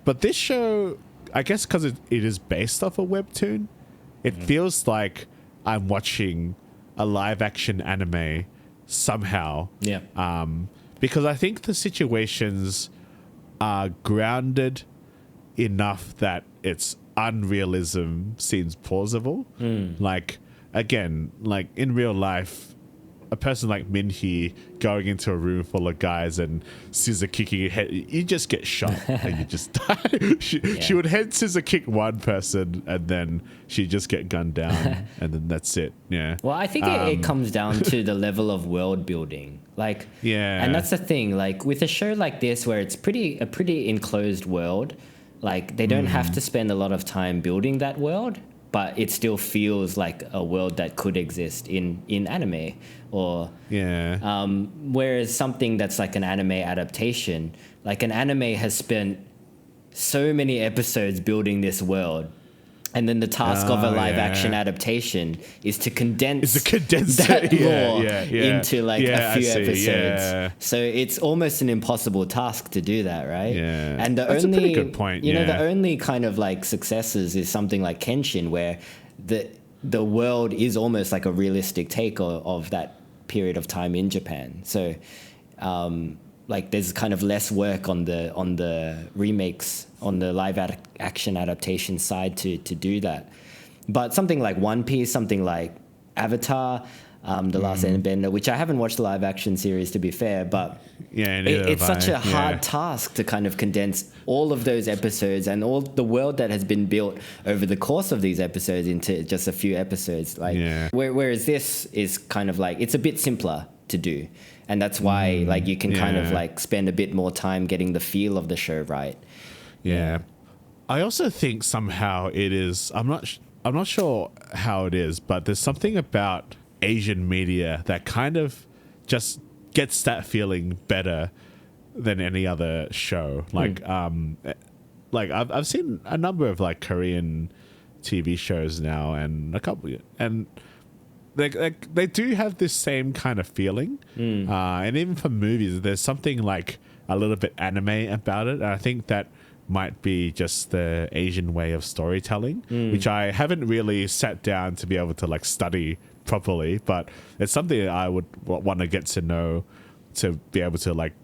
but this show, I guess because it is based off a webtoon, it feels like I'm watching a live action anime somehow. Yeah. Because I think the situations are grounded enough that its unrealism seems plausible. Like, again, like in real life, a person like Minhee going into a room full of guys and scissor kicking your head, you just get shot and you just die. She would head scissor kick one person and then she'd just get gunned down and then that's it. Yeah. Well, I think it comes down to the level of world building. Like, and that's the thing. Like with a show like this, where it's a pretty enclosed world, like they don't have to spend a lot of time building that world, but it still feels like a world that could exist in anime. Or whereas something that's like an anime adaptation, like an anime has spent so many episodes building this world, and then the task of a live action adaptation is to condense that lore into like a few episodes. So it's almost an impossible task to do that, right? And that's a pretty good point. The only kind of like successes is something like Kenshin, where the world is almost like a realistic take of that period of time in Japan. So like there's kind of less work on the remakes, on the live action adaptation side to do that. But something like One Piece, something like Avatar, The Last Airbender, which I haven't watched the live action series to be fair, but it's such a hard task to kind of condense all of those episodes and all the world that has been built over the course of these episodes into just a few episodes. Whereas this is kind of like, it's a bit simpler to do. And that's why like you can kind of like spend a bit more time getting the feel of the show right. Yeah. I also think somehow it is, I'm not sure how it is, but there's something about Asian media that kind of just gets that feeling better than any other show. Like I've seen a number of like Korean TV shows now, and a couple, and they do have this same kind of feeling. And even for movies, there's something like a little bit anime about it. And I think that might be just the Asian way of storytelling, which I haven't really sat down to be able to like study properly, but it's something I would want to get to know, to be able to like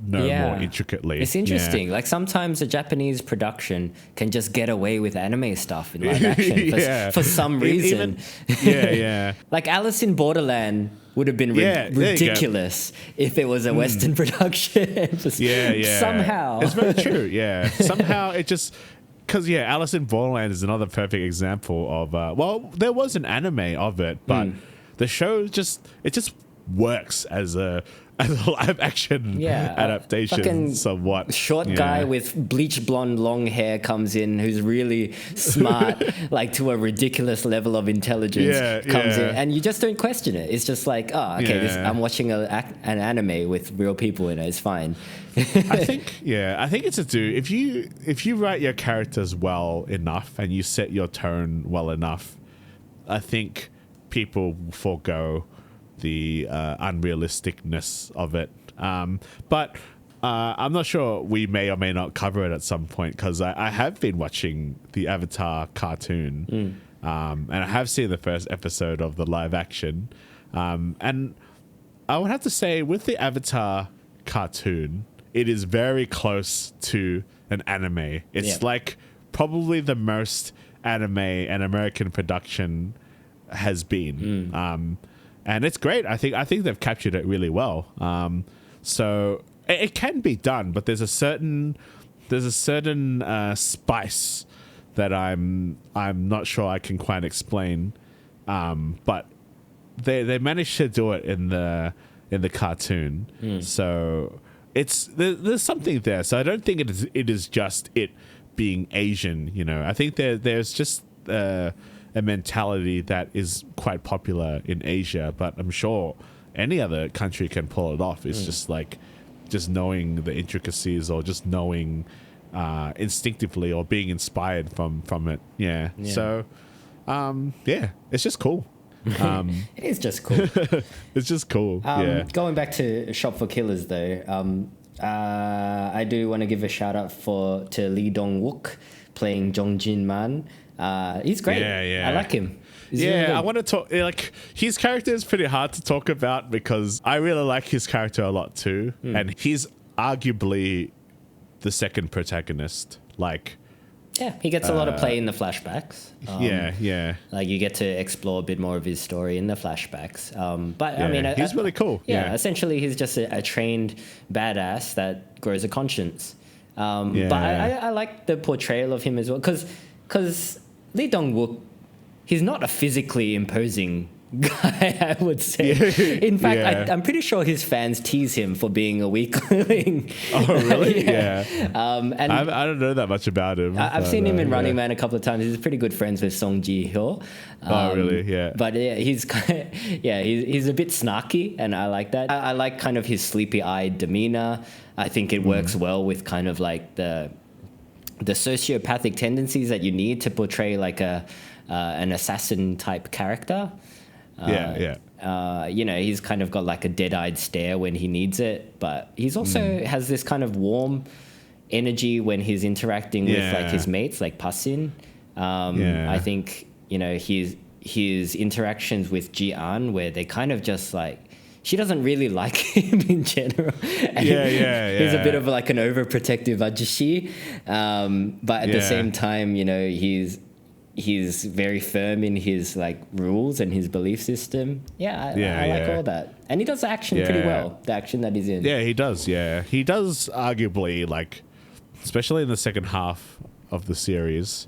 know more intricately. It's interesting. Like sometimes a Japanese production can just get away with anime stuff in live action for some reason. Like Alice in Borderland would have been ridiculous if it was a Western production. Somehow. It's very true. Somehow it just, because Alice in Borderland is another perfect example of well, there was an anime of it, but the show just works as a live action adaptation somewhat. Short guy with bleach blonde long hair comes in, who's really smart, like to a ridiculous level of intelligence comes in, and you just don't question it. It's just like, I'm watching an anime with real people in it. It's fine. I think it's if you write your characters well enough and you set your tone well enough, I think people forego the unrealisticness of it. But I'm not sure, we may or may not cover it at some point, because I have been watching the Avatar cartoon, and I have seen the first episode of the live action. And I would have to say, with the Avatar cartoon, it is very close to an anime. It's like probably the most anime an American production has been. And it's great. I think they've captured it really well. So it can be done, but there's a certain spice that I'm not sure I can quite explain. But they managed to do it in the cartoon. So there's something there. So I don't think it is just it being Asian. You know, I think there's just a mentality that is quite popular in Asia, but I'm sure any other country can pull it off. It's just like knowing the intricacies, or just knowing instinctively, or being inspired from it. So it's just cool. It is just cool. It's just cool. Going back to Shop for Killers though, I do want to give a shout out to Lee Dong-wook playing Jong Jin-man. He's great. I like him. I want to talk, like, his character is pretty hard to talk about, because I really like his character a lot too. And he's arguably the second protagonist. Like, he gets a lot of play in the flashbacks. Like, you get to explore a bit more of his story in the flashbacks. But I mean, he's really cool. Essentially he's just a trained badass that grows a conscience. But I like the portrayal of him as well, because Lee Dong-wook, he's not a physically imposing guy, I would say. In fact, I'm pretty sure his fans tease him for being a weakling. Oh, really? And I don't know that much about him. I've seen him in Running Man a couple of times. He's pretty good friends with Song Ji-hyo. Oh, really? Yeah. But he's he's a bit snarky, and I like that. I like kind of his sleepy-eyed demeanor. I think it works well with kind of like the sociopathic tendencies that you need to portray like an assassin type character. He's kind of got like a dead-eyed stare when he needs it, but he's also has this kind of warm energy when he's interacting with like his mates, like Pasin. I think, he's his interactions with Ji-an, where they kind of just like, she doesn't really like him in general. He's a bit of like an overprotective ajushi. But at the same time, you know, he's very firm in his like rules and his belief system. I like all that. And he does the action pretty well, the action that he's in. Yeah, he does, He does arguably, like, especially in the second half of the series,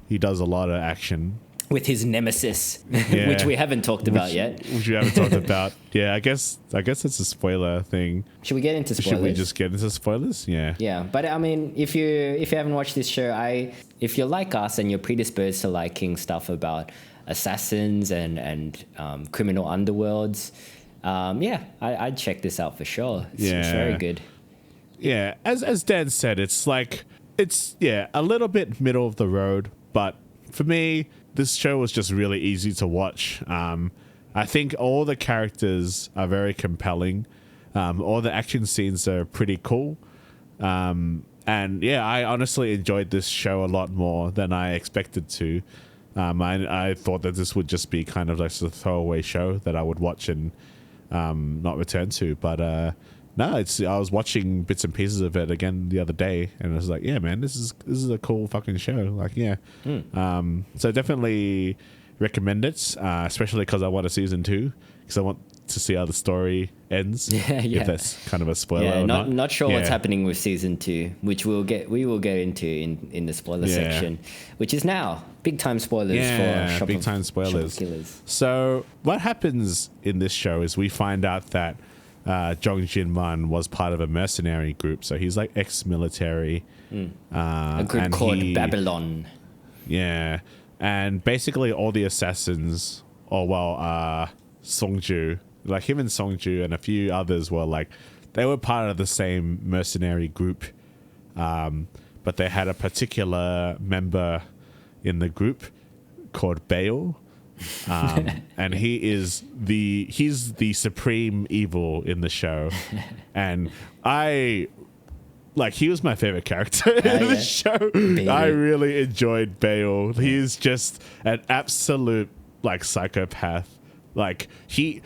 he does a lot of action. With his nemesis, which we haven't talked about yet. Which we haven't talked about. Yeah, I guess it's a spoiler thing. Should we get into spoilers? Should we just get into spoilers? Yeah. Yeah, but I mean, if you haven't watched this show, if you're like us and you're predisposed to liking stuff about assassins and criminal underworlds, I'd check this out for sure. It's very good. Yeah, as Dan said, it's like a little bit middle of the road, but for me, this show was just really easy to watch. I think all the characters are very compelling. All the action scenes are pretty cool. I honestly enjoyed this show a lot more than I expected to. I thought that this would just be kind of like a throwaway show that I would watch and not return to. But no, I was watching bits and pieces of it again the other day, and I was like, yeah, man, this is a cool fucking show. Like, yeah. So definitely recommend it, especially because I want a season 2, because I want to see how the story ends. If that's kind of a spoiler. Or not sure what's happening with season 2, which we will get into in the spoiler section, which is now big time spoilers for big time spoilers. Shop of Killers. So what happens in this show is we find out that Jong Jin-man was part of a mercenary group, so he's like ex-military. A group called Babylon. Yeah, and basically all the assassins, Songju, like him and Songju and a few others were like, they were part of the same mercenary group, but they had a particular member in the group called Bale. And he's the supreme evil in the show, and he was my favorite character in the show. Baby. I really enjoyed Bale. He's just an absolute like psychopath. Like he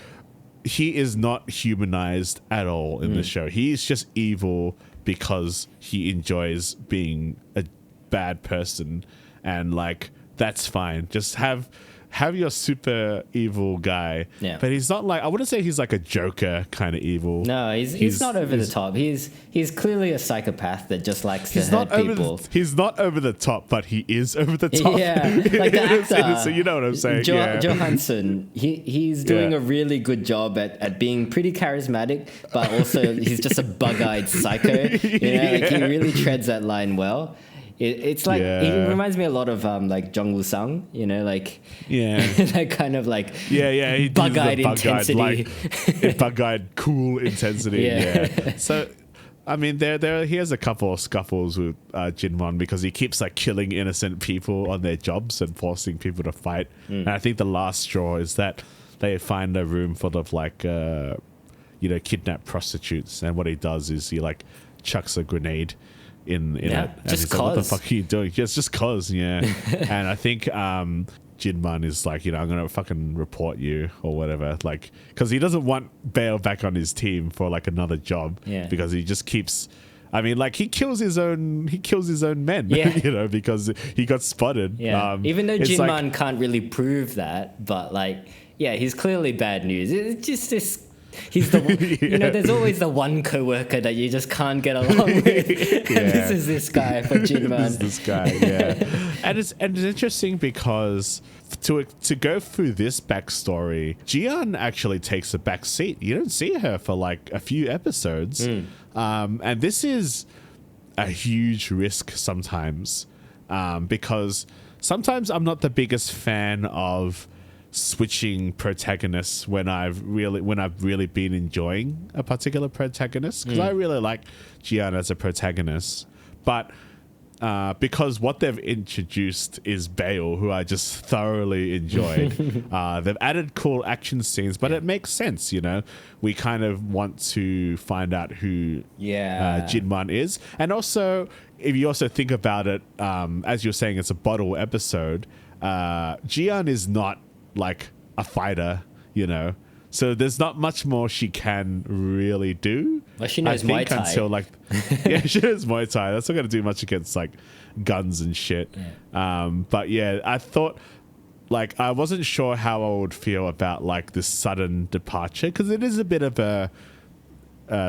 is not humanized at all in the show. He's just evil because he enjoys being a bad person, and like that's fine. Just have your super evil guy, but he's not like, I wouldn't say he's like a Joker kind of evil. No, he's not over the top. He's clearly a psychopath that just likes to hurt people. He's not over the top, but he is over the top. Yeah, like the actor. So you know what I'm saying? Johansson, he's doing a really good job at being pretty charismatic, but also he's just a bug-eyed psycho. Like he really treads that line well. It's like it reminds me a lot of like Jung-woo-sung, like that kind of like bug-eyed intensity, like bug-eyed cool intensity. Yeah. So I mean, he has a couple of scuffles with Jinwon because he keeps like killing innocent people on their jobs and forcing people to fight. And I think the last straw is that they find a room full of like kidnapped prostitutes, and what he does is he like chucks a grenade in it. And just like, what the fuck are you doing? Just cause, And I think Jinman is like, I'm gonna fucking report you or whatever, like, because he doesn't want Bale back on his team for like another job, because he just keeps. I mean, like he kills his own men, because he got spotted. Yeah. Even though Jinman can't really prove that, but like, he's clearly bad news. It's just this. He's the one, there's always the one coworker that you just can't get along with. And this is this guy for Jinman. This guy, and it's interesting because to go through this backstory, Jian actually takes a back seat. You don't see her for like a few episodes, and this is a huge risk sometimes, because sometimes I'm not the biggest fan of switching protagonists when I've really been enjoying a particular protagonist, because I really like Jian as a protagonist, but because what they've introduced is Bale, who I just thoroughly enjoyed. They've added cool action scenes, but it makes sense, we kind of want to find out who Jinman is. And also, if you also think about it, as you're saying, it's a bottle episode, Jian is not like a fighter, you know. So there's not much more she can really do. Well, she knows Muay Thai. Until like, yeah, she knows Muay Thai. That's not going to do much against like guns and shit. Yeah. But yeah, I thought like I wasn't sure how I would feel about like this sudden departure, because it is a bit of a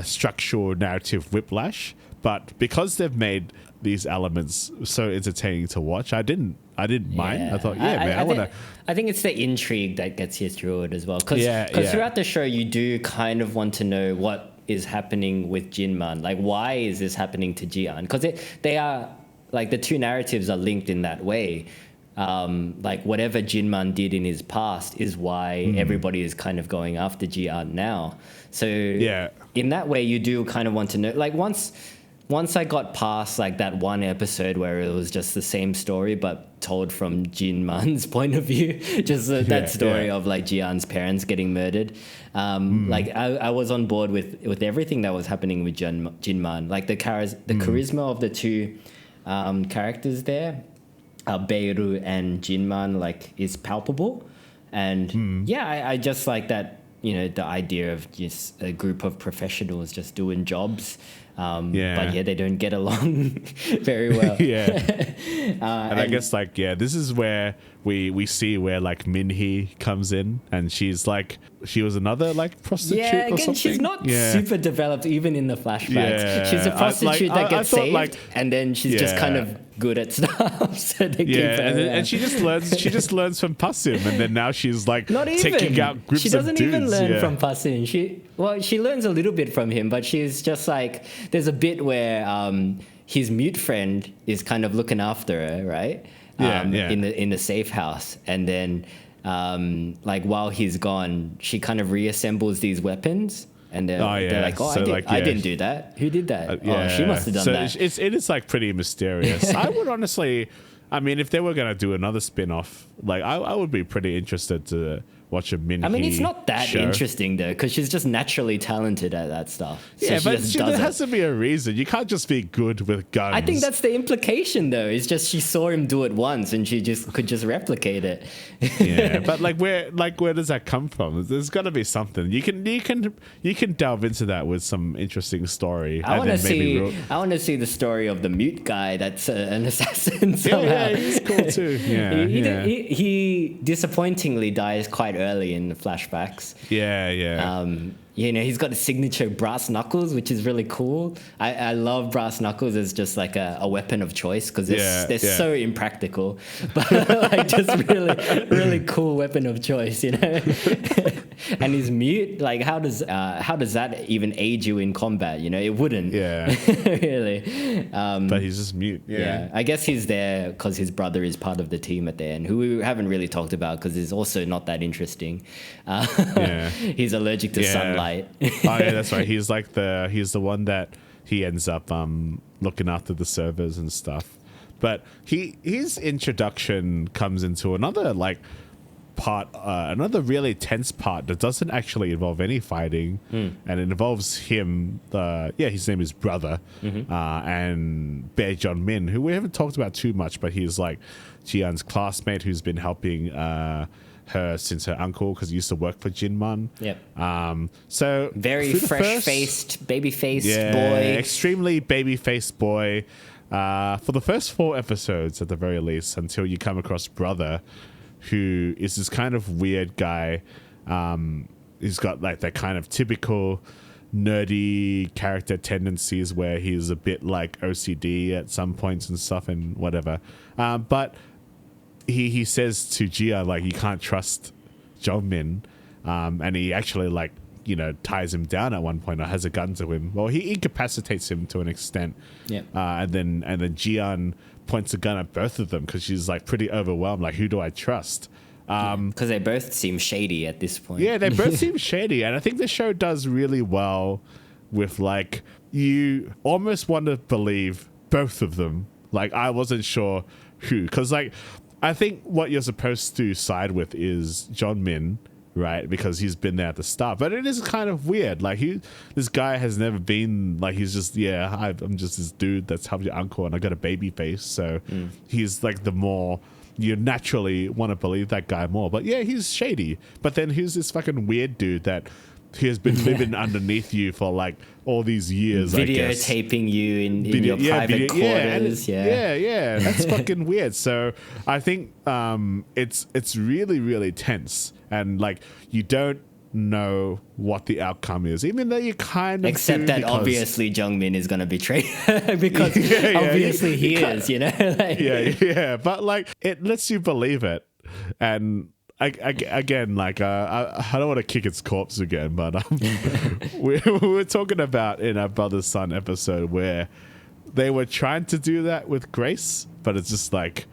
structural narrative whiplash. But because they've made these elements so entertaining to watch, I didn't mind. I thought, I think it's the intrigue that gets you through it as well. Because throughout the show, you do kind of want to know what is happening with Jinman. Like, why is this happening to Jian? Because they are, like, the two narratives are linked in that way. Like, whatever Jinman did in his past is why everybody is kind of going after Jian now. So in that way, you do kind of want to know. Like, once I got past like that one episode where it was just the same story but told from Jin Man's point of view, just that story of like Jian's parents getting murdered. Like I was on board with everything that was happening with Jin Man. Like the charisma of the two characters there, Beirut and Jin Man, like is palpable. And I just like that, you know, the idea of just a group of professionals just doing jobs. But they don't get along very well. And I guess like, this is where we see where like Min-hee comes in, and she's like, she was another like prostitute or something. She's not super developed even in the flashbacks. She's a prostitute that gets saved, like, and then she's just kind of good at stuff. So they keep her and she just learns from Passim, and then now she's like taking out groups of dudes. She doesn't even learn from Passim. She learns a little bit from him, but she's just like, there's a bit where his mute friend is kind of looking after her, right? In the safe house, and then like while he's gone, she kind of reassembles these weapons, and they're like, I didn't do that. Who did that? She must have done that. It is like pretty mysterious. I would honestly, I mean, if they were gonna do another spin-off, like I would be pretty interested to watch a Min-hee. I mean, it's not that interesting though, because she's just naturally talented at that stuff. So but there has to be a reason. You can't just be good with guns. I think that's the implication though. It's just she saw him do it once and she could just replicate it. But where does that come from? There's got to be something. You can delve into that with some interesting story. I want to see the story of the mute guy that's an assassin somehow. Yeah, he's cool too. He disappointingly dies quite early in the flashbacks. You know, he's got a signature brass knuckles, which is really cool. I love brass knuckles as just like a weapon of choice, because they're so impractical, but like just really cool weapon of choice, you know. And he's mute. Like, how does that even aid you in combat? You know, it wouldn't. Really. But he's just mute. I guess he's there because his brother is part of the team at the end, who we haven't really talked about because he's also not that interesting. He's allergic to sunlight. That's right. He's like he's the one that he ends up looking after the servers and stuff. But his introduction comes into another like part, another really tense part that doesn't actually involve any fighting, and it involves him. His name is Brother, and Bae Jong Min, who we haven't talked about too much, but he's like Jian's classmate who's been helping her since her uncle, because he used to work for Jinman. So very fresh-faced, baby-faced boy. Extremely baby-faced boy. For the first 4 episodes, at the very least, until you come across Brother, who is this kind of weird guy. He's got like that kind of typical nerdy character tendencies where he's a bit like OCD at some points and stuff and whatever. But he says to Jia, like, you can't trust Jongmin, and he actually, like, you know, ties him down at one point or has a gun to him. Well, he incapacitates him to an extent. And then Jian points a gun at both of them because she's like pretty overwhelmed. Like, who do I trust? Because they both seem shady at this point. Yeah, they both seem shady, and I think the show does really well with, like, you almost want to believe both of them. Like, I wasn't sure who, because, like, I think what you're supposed to side with is John Min, right? Because he's been there at the start. But it is kind of weird. Like, this guy has never been, like, he's just, I'm just this dude that's helped your uncle and I got a baby face. So he's like the more you naturally want to believe that guy more. But yeah, he's shady. But then here's this fucking weird dude that he has been living underneath you for like all these years, videotaping you in your private quarters. Yeah. That's fucking weird. So I think it's really, really tense, and like you don't know what the outcome is, even though you kind of except that obviously Jung-min is going to betray her because obviously he is, you know. Like, but like it lets you believe it. And again, like I don't want to kick its corpse again, but we were talking about in our Brother's Son episode where they were trying to do that with Grace, but it's just like,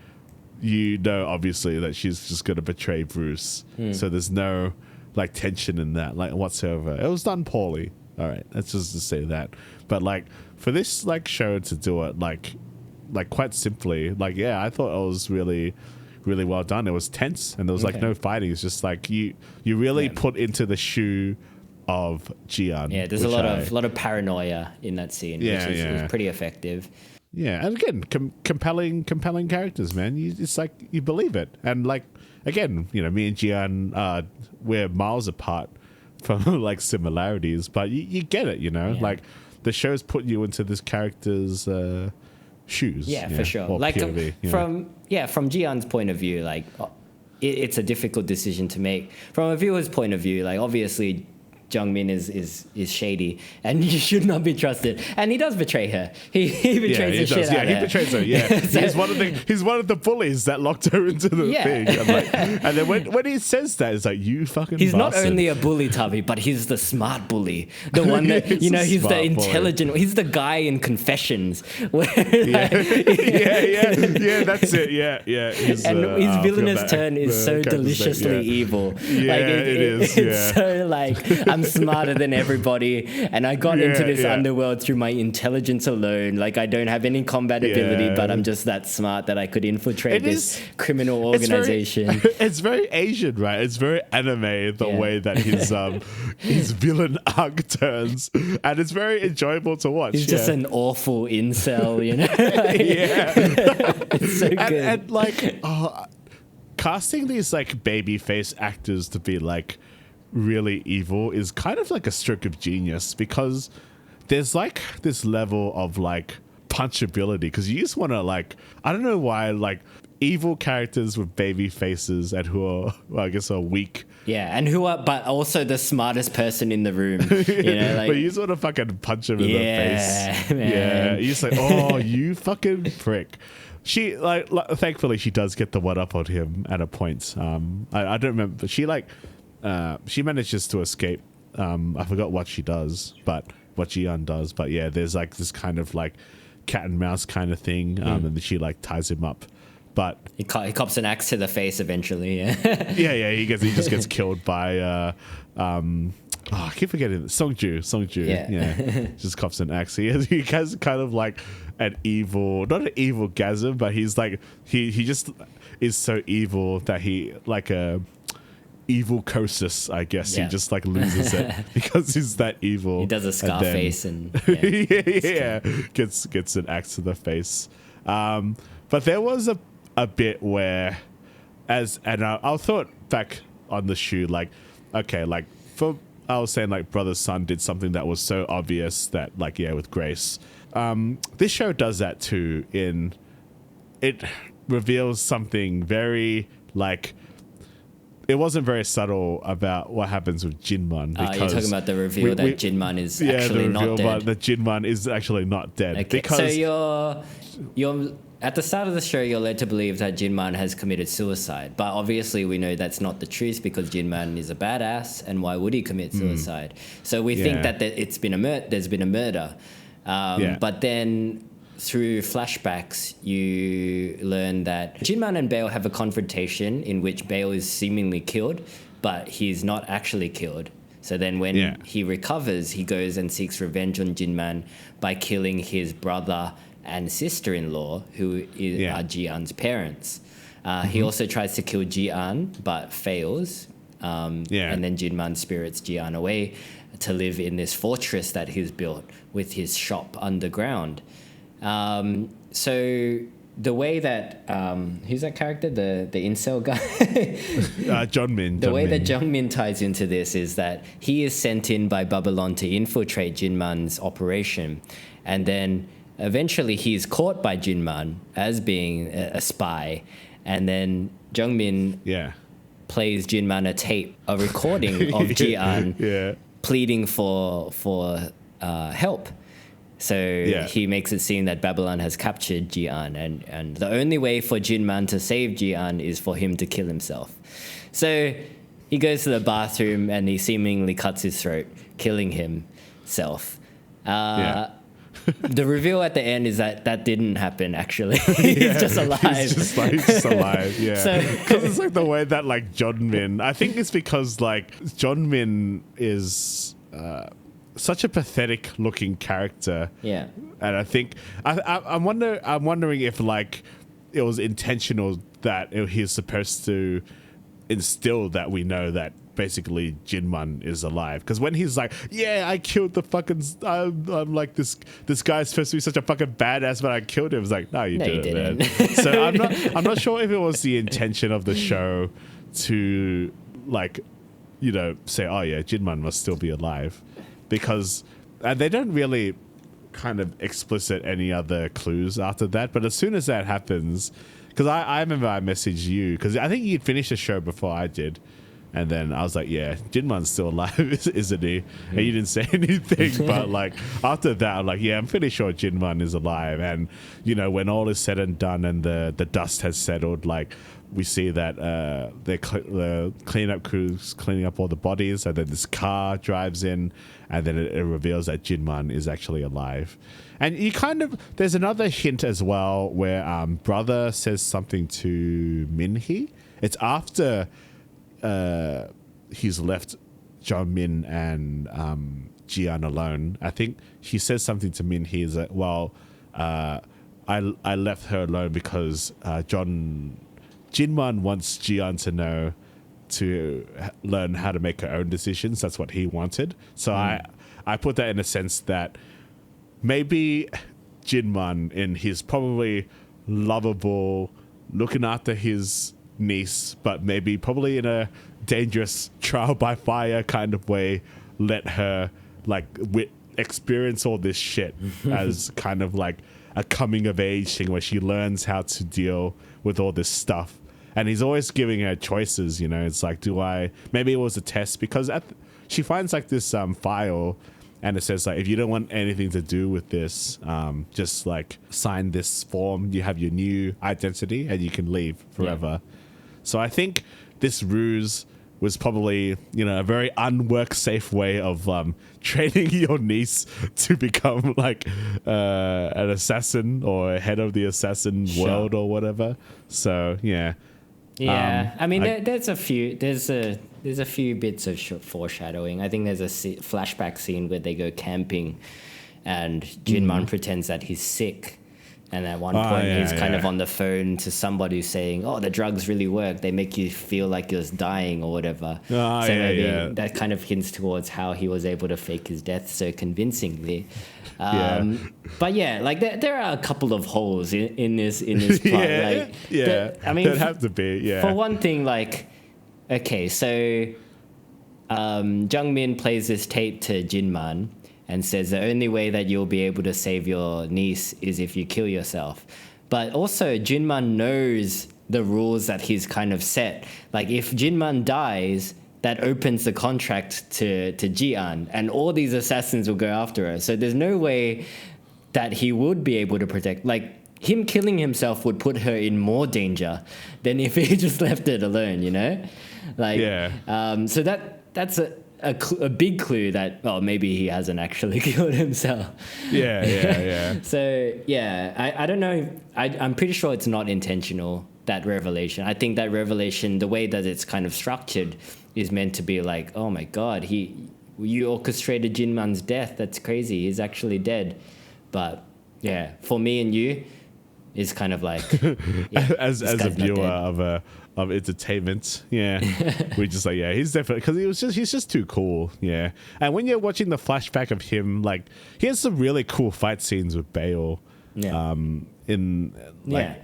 you know, obviously that she's just going to betray Bruce. So there's no like tension in that, like whatsoever. It was done poorly. All right, let's just say that. But like for this like show to do it like quite simply, like I thought it was really, really well done. It was tense, and there was like no fighting. It's just like you really put into the shoe of Ji-yeon. Yeah, there's a lot of paranoia in that scene, which is pretty effective. Yeah, and again, compelling characters, man. It's like you believe it, and like again, you know, me and Ji-yeon, we're miles apart from like similarities, but you get it, you know, like the show's putting you into this character's shoes. Yeah, for sure. Like POV, from Ji-yeon's point of view, like it's a difficult decision to make. From a viewer's point of view, like obviously Jung-min is shady and you should not be trusted, and he does betray her. He betrays the shit out of her. Yeah, he betrays her. Yeah, so, he's one of the bullies that locked her into the thing. And then when he says that, it's like, you fucking. He's bastard. Not only a bully, Tubby, but he's the smart bully, the one that he's the intelligent. Bully. He's the guy in Confessions. Where, yeah, that's it. Yeah. His villainous turn is so deliciously evil. Yeah, like it is. It's so like, I'm smarter than everybody, and I got into this underworld through my intelligence alone. Like, I don't have any combat ability, but I'm just that smart that I could infiltrate this criminal organization. It's very Asian, right? It's very anime, the way that his villain arc turns, and it's very enjoyable to watch. He's just an awful incel, you know? It's so good. And like, casting these like babyface actors to be like really evil is kind of like a stroke of genius, because there's like this level of like punchability, because you just want to like, I don't know why, like evil characters with baby faces and who are, well, I guess are weak. Yeah, and who are, but also the smartest person in the room. You know, like, but you just want to fucking punch him in the face. Man. Yeah, you're just like, oh, you fucking prick. She like thankfully she does get the one up on him at a point. I don't remember, but she like. She manages to escape. I forgot what she does, but what Ji-yeon does. But yeah, there's like this kind of like cat and mouse kind of thing, and then she like ties him up. But he cops an axe to the face eventually. Yeah. He just gets killed by I keep forgetting Songju. Yeah. Just cops an axe. He has kind of like an evil, not an evil gasm, but he's like he just is so evil that he like a evil Kosis, I guess. He just like loses it because he's that evil. He does a Scarface and gets an axe to the face. But there was a bit where, I'll throw it back on the shoe, like, okay, like I was saying, like Brother's Son did something that was so obvious that like, with Grace. This show does that too. It reveals something very like, it wasn't very subtle about what happens with Jinman. Because you're talking about the reveal that Jinman is actually not dead. That Jinman is actually not dead. Okay. Because so you're at the start of the show, you're led to believe that Jinman has committed suicide, but obviously we know that's not the truth, because Jinman is a badass, and why would he commit suicide? So we think that there's been a murder, but then through flashbacks, you learn that Jinman and Bale have a confrontation in which Bale is seemingly killed, but he's not actually killed. So then when he recovers, he goes and seeks revenge on Jinman by killing his brother and sister-in-law, who are Ji-yeon's parents. He also tries to kill Ji-yeon, but fails. And then Jinman spirits Ji-yeon away to live in this fortress that he's built with his shop underground. So the way that who's that character, the incel guy, Jungmin. The way that Jungmin ties into this is that he is sent in by Babylon to infiltrate Jinman's operation, and then eventually he's caught by Jinman as being a spy, and then Jungmin plays Jinman a tape, a recording of Ji-an pleading for help. So he makes it seem that Babylon has captured Ji-an, and the only way for Jinman to save Ji-an is for him to kill himself. So he goes to the bathroom and he seemingly cuts his throat, killing himself. The reveal at the end is that didn't happen, actually. He's just alive. He's just alive, Because it's like the way that like Jungmin, I think it's because like Jungmin is such a pathetic looking character. Yeah. And I think I'm wondering if like it was intentional that he's supposed to instill that we know that basically Jinman is alive, because when he's like, I killed the fucking I'm like this guy's supposed to be such a fucking badass, but I killed him. It's like, no, you didn't. Man. So I'm not sure if it was the intention of the show to like, you know, say, oh yeah, Jinman must still be alive, because they don't really kind of explicit any other clues after that. But as soon as that happens, because I remember I messaged you, because I think you'd finished the show before I did. And then I was like, yeah, Jinman's still alive, isn't he? And you didn't say anything. But like after that, I'm like, yeah, I'm pretty sure Jinman is alive. And, you know, when all is said and done and the dust has settled, like we see that the cleanup crew's cleaning up all the bodies. And then this car drives in, and then it reveals that Jinman is actually alive. And you kind of, there's another hint as well where brother says something to Minhee. It's after he's left Jungmin and Ji-an alone. I think he says something to Minhee is that, well, I left her alone because Jinman wants Ji-an to know to learn how to make her own decisions. That's what he wanted. So I put that in a sense that maybe Jinman, in his probably lovable, looking after his niece, but maybe probably in a dangerous trial by fire kind of way, let her like experience all this shit as kind of like a coming of age thing where she learns how to deal with all this stuff. And he's always giving her choices, you know. It's like, maybe it was a test, because she finds like this file, and it says like, if you don't want anything to do with this, just like sign this form, you have your new identity and you can leave forever. So I think this ruse was probably, you know, a very unwork safe way of training your niece to become like an assassin or head of the assassin world or whatever. So yeah. I mean, there's a few bits of foreshadowing. I think there's a flashback scene where they go camping, and Jinman pretends that he's sick. And at one point, he's kind of on the phone to somebody saying, oh, the drugs really work. They make you feel like you're dying or whatever. That kind of hints towards how he was able to fake his death so convincingly. But yeah, like there are a couple of holes in this plot. I mean, there'd have to be, For one thing, like, okay, so Jungmin plays this tape to Jinman and says the only way that you'll be able to save your niece is if you kill yourself. But also Jinman knows the rules that he's kind of set. Like if Jinman dies, that opens the contract to Ji-an, and all these assassins will go after her. So there's no way that he would be able to protect. Like him killing himself would put her in more danger than if he just left it alone, you know? Like, so that's a big clue that, oh, maybe he hasn't actually killed himself. So I don't know. I'm pretty sure it's not intentional, that revelation. I think that revelation, the way that it's kind of structured, is meant to be like, oh my god, you orchestrated Jinman's death. That's crazy. He's actually dead. But yeah, for me and you, it's kind of like as a viewer of entertainment, we're just like, he's definitely, because he's just too cool, and when you're watching the flashback of him, like he has some really cool fight scenes with Bale, Yeah. In like,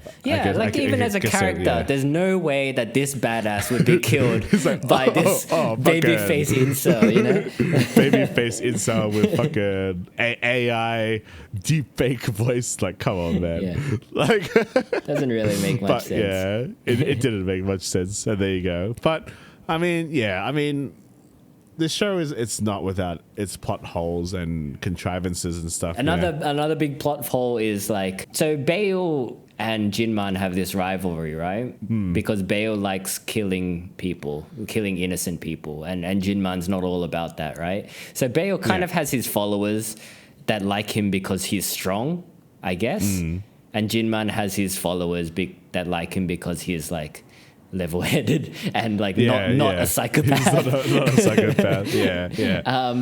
even as a character, there's no way that this badass would be killed by this babyface incel, you know? Babyface incel with fucking AI deep fake voice. Like, come on, man. Yeah. Like, doesn't really make much sense. Yeah, it didn't make much sense. So there you go. But I mean, this show it's not without its plot holes and contrivances and stuff. Another big plot hole is like, so Bail and Jinman have this rivalry, right? Because Bail likes killing innocent people, and Jinman's not all about that, right? So Bail kind of has his followers that like him because he's strong, I guess, and Jinman has his followers that like him because he's like level-headed and like not a psychopath. He's not a psychopath. Yeah.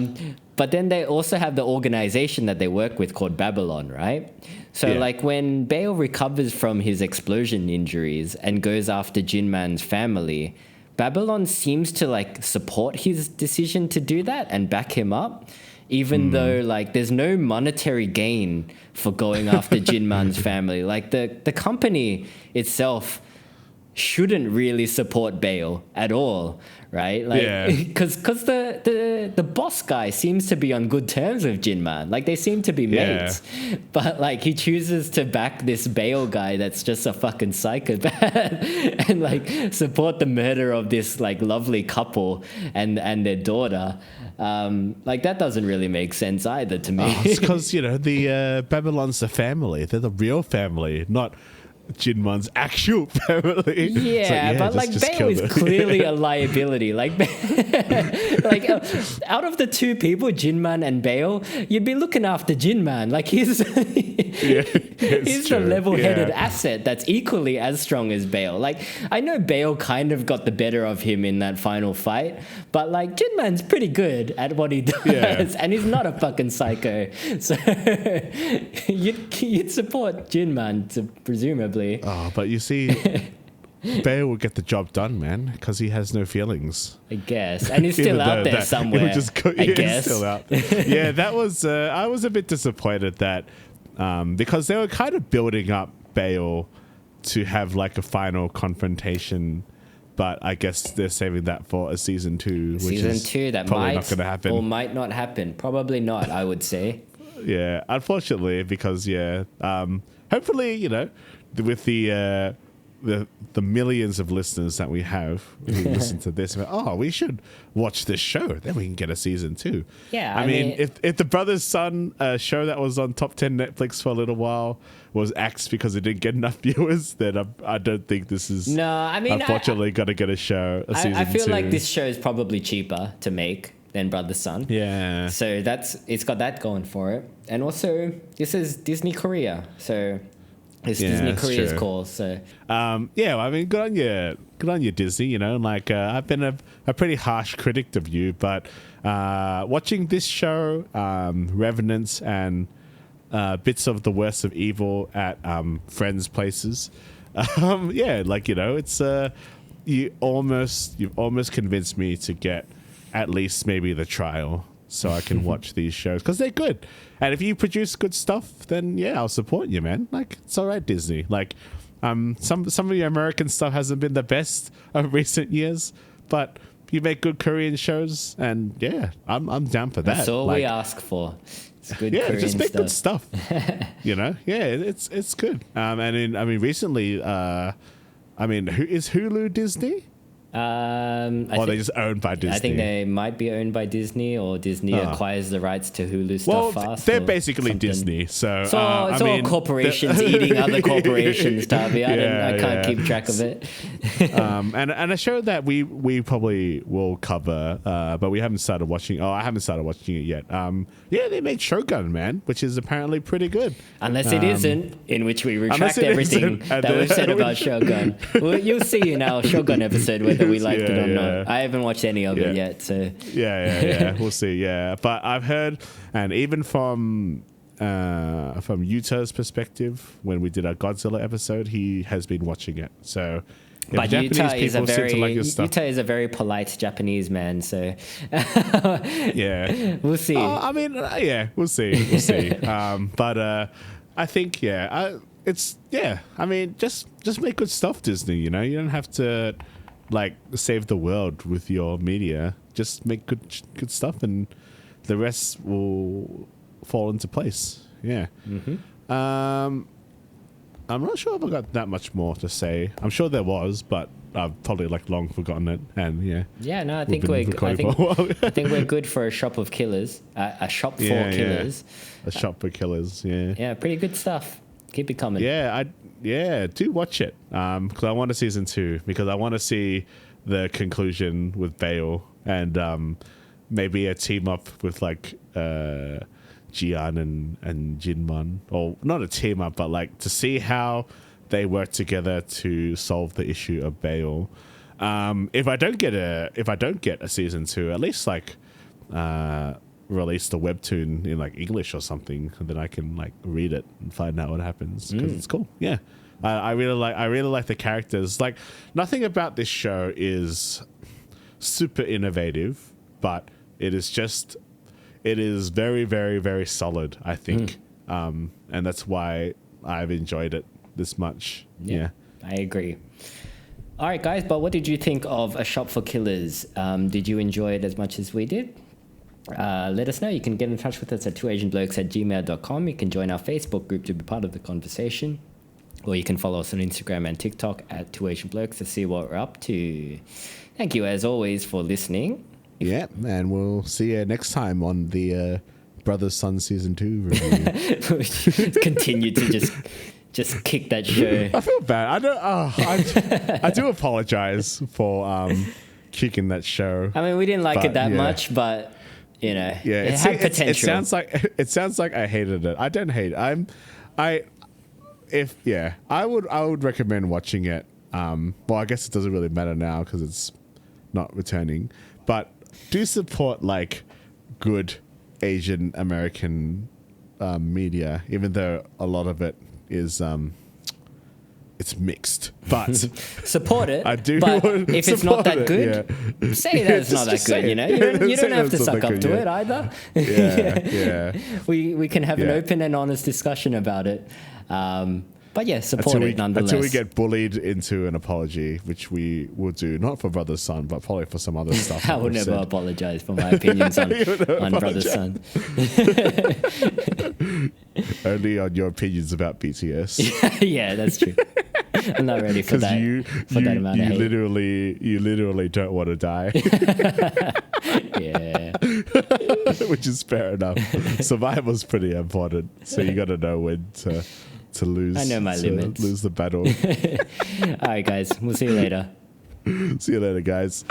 But then they also have the organization that they work with called Babylon, right? So like when Bail recovers from his explosion injuries and goes after Jinman's family, Babylon seems to like support his decision to do that and back him up, even though like there's no monetary gain for going after Jinman's family. Like the company itself shouldn't really support Bail at all, right? Like, because the boss guy seems to be on good terms with Jinman. Like, they seem to be mates, but like he chooses to back this Bail guy that's just a fucking psychopath and like support the murder of this like lovely couple and their daughter. Like that doesn't really make sense either to me. It's because the Babylon's the family. They're the real family, not Jinman's actual family. But Bail is clearly a liability. Like out of the two people, Jinman and Bail, you'd be looking after Jinman. Like he's the level-headed asset that's equally as strong as Bail. Like I know Bail kind of got the better of him in that final fight, but like Jinman's pretty good at what he does, and he's not a fucking psycho. So you'd support Jinman, presumably. Oh, but you see, Bail will get the job done, man, because he has no feelings. I guess, and he's still out there somewhere. He's still out there. That was. I was a bit disappointed that because they were kind of building up Bail to have like a final confrontation, but I guess they're saving that for a season 2, which is that probably might not going to happen, or might not happen. Probably not, I would say. Yeah, unfortunately, because hopefully, with the millions of listeners that we have who listen to this, we should watch this show. Then we can get a season 2. Yeah, I mean, if the Brothers' Son show that was on top 10 Netflix for a little while was axed because it didn't get enough viewers, then I don't think this is. No, I mean, unfortunately, got to get a show. A season 2. I feel like this show is probably cheaper to make than Brothers' Son. Yeah. So it's got that going for it, and also this is Disney Korea, so. It's Disney Korea's call, so I mean, good on you, Disney. Like I've been a pretty harsh critic of you, but watching this show, Revenants and bits of The Worst of Evil at friends' places, it's you've almost convinced me to get at least maybe the trial so I can watch these shows because they're good. And if you produce good stuff, then I'll support you, man. Like, it's all right, Disney. Like, some of your American stuff hasn't been the best of recent years, but you make good Korean shows, and I'm down for that. That's all we ask for. It's good Korean just make stuff. Good stuff. It's good. Recently, is Hulu Disney? Or they just owned by Disney? I think they might be owned by Disney, or Disney acquires the rights to Hulu stuff fast. They're basically something. Disney, so it's all corporations eating other corporations, Darby. I can't keep track of it. And a show that we probably will cover, but we haven't started watching. I haven't started watching it yet. They made Shogun, man, which is apparently pretty good. Unless it isn't, in which we retract everything that we've said about Shogun. Well, you'll see in our Shogun episode whether we liked it or not. I haven't watched any of it yet, so we'll see. But I've heard, and even from Yuta's perspective, when we did our Godzilla episode, he has been watching it. So, but Yuta is a very polite Japanese man, so we'll see. We'll see. We'll see. I think I mean, just make good stuff, Disney. You know, you don't have to like save the world with your media. Just make good stuff, and the rest will fall into place. Yeah. I'm not sure if I got that much more to say. I'm sure there was, but I've probably like long forgotten it. And yeah, no, I think we're good for a shop of killers, a shop for killers, a shop for killers. Yeah, yeah, pretty good stuff. Keep it coming. Yeah, do watch it. Because I want a season 2 because I want to see the conclusion with Bale and maybe a team up with like Jian and Jinman, or not a team up, but like to see how they work together to solve the issue of Bale. If I don't get a season 2, at least like release the webtoon in like English or something, and then I can like read it and find out what happens because it's cool. Yeah, I really like the characters. Like nothing about this show is super innovative, but it is very, very, very solid, I think. And that's why I've enjoyed it this much. Yeah. I agree. All right, guys, but what did you think of A Shop for Killers? Did you enjoy it as much as we did? Let us know. You can get in touch with us at twoasianblokes@gmail.com. You can join our Facebook group to be part of the conversation. Or you can follow us on Instagram and TikTok at twoasianblokes to see what we're up to. Thank you, as always, for listening. Yeah, and we'll see you next time on the Brothers Son Season 2 review. Continue to just kick that show. I feel bad. I do apologize for kicking that show. I mean, we didn't like it that much, but you know, it had potential. It sounds like I hated it. I don't hate it. I would recommend watching it. Well, I guess it doesn't really matter now because it's not returning, but do support like good Asian American media, even though a lot of it is it's mixed. But support it. I do. But if it's not that good, say that it's not that good. You know, you don't have to suck up to it either. Yeah. We can have an open and honest discussion about it. But yeah, support it nonetheless. Until we get bullied into an apology, which we will do, not for Brother's Son, but probably for some other stuff. I will never apologize for my opinions on Brother's Son. Only on your opinions about BTS. Yeah, that's true. I'm not ready for that. That amount of hate. You literally don't want to die. Yeah. Which is fair enough. Survival's pretty important, so you got to know when to lose. I know my limits. Lose the battle. All right, guys. We'll see you later. See you later, guys.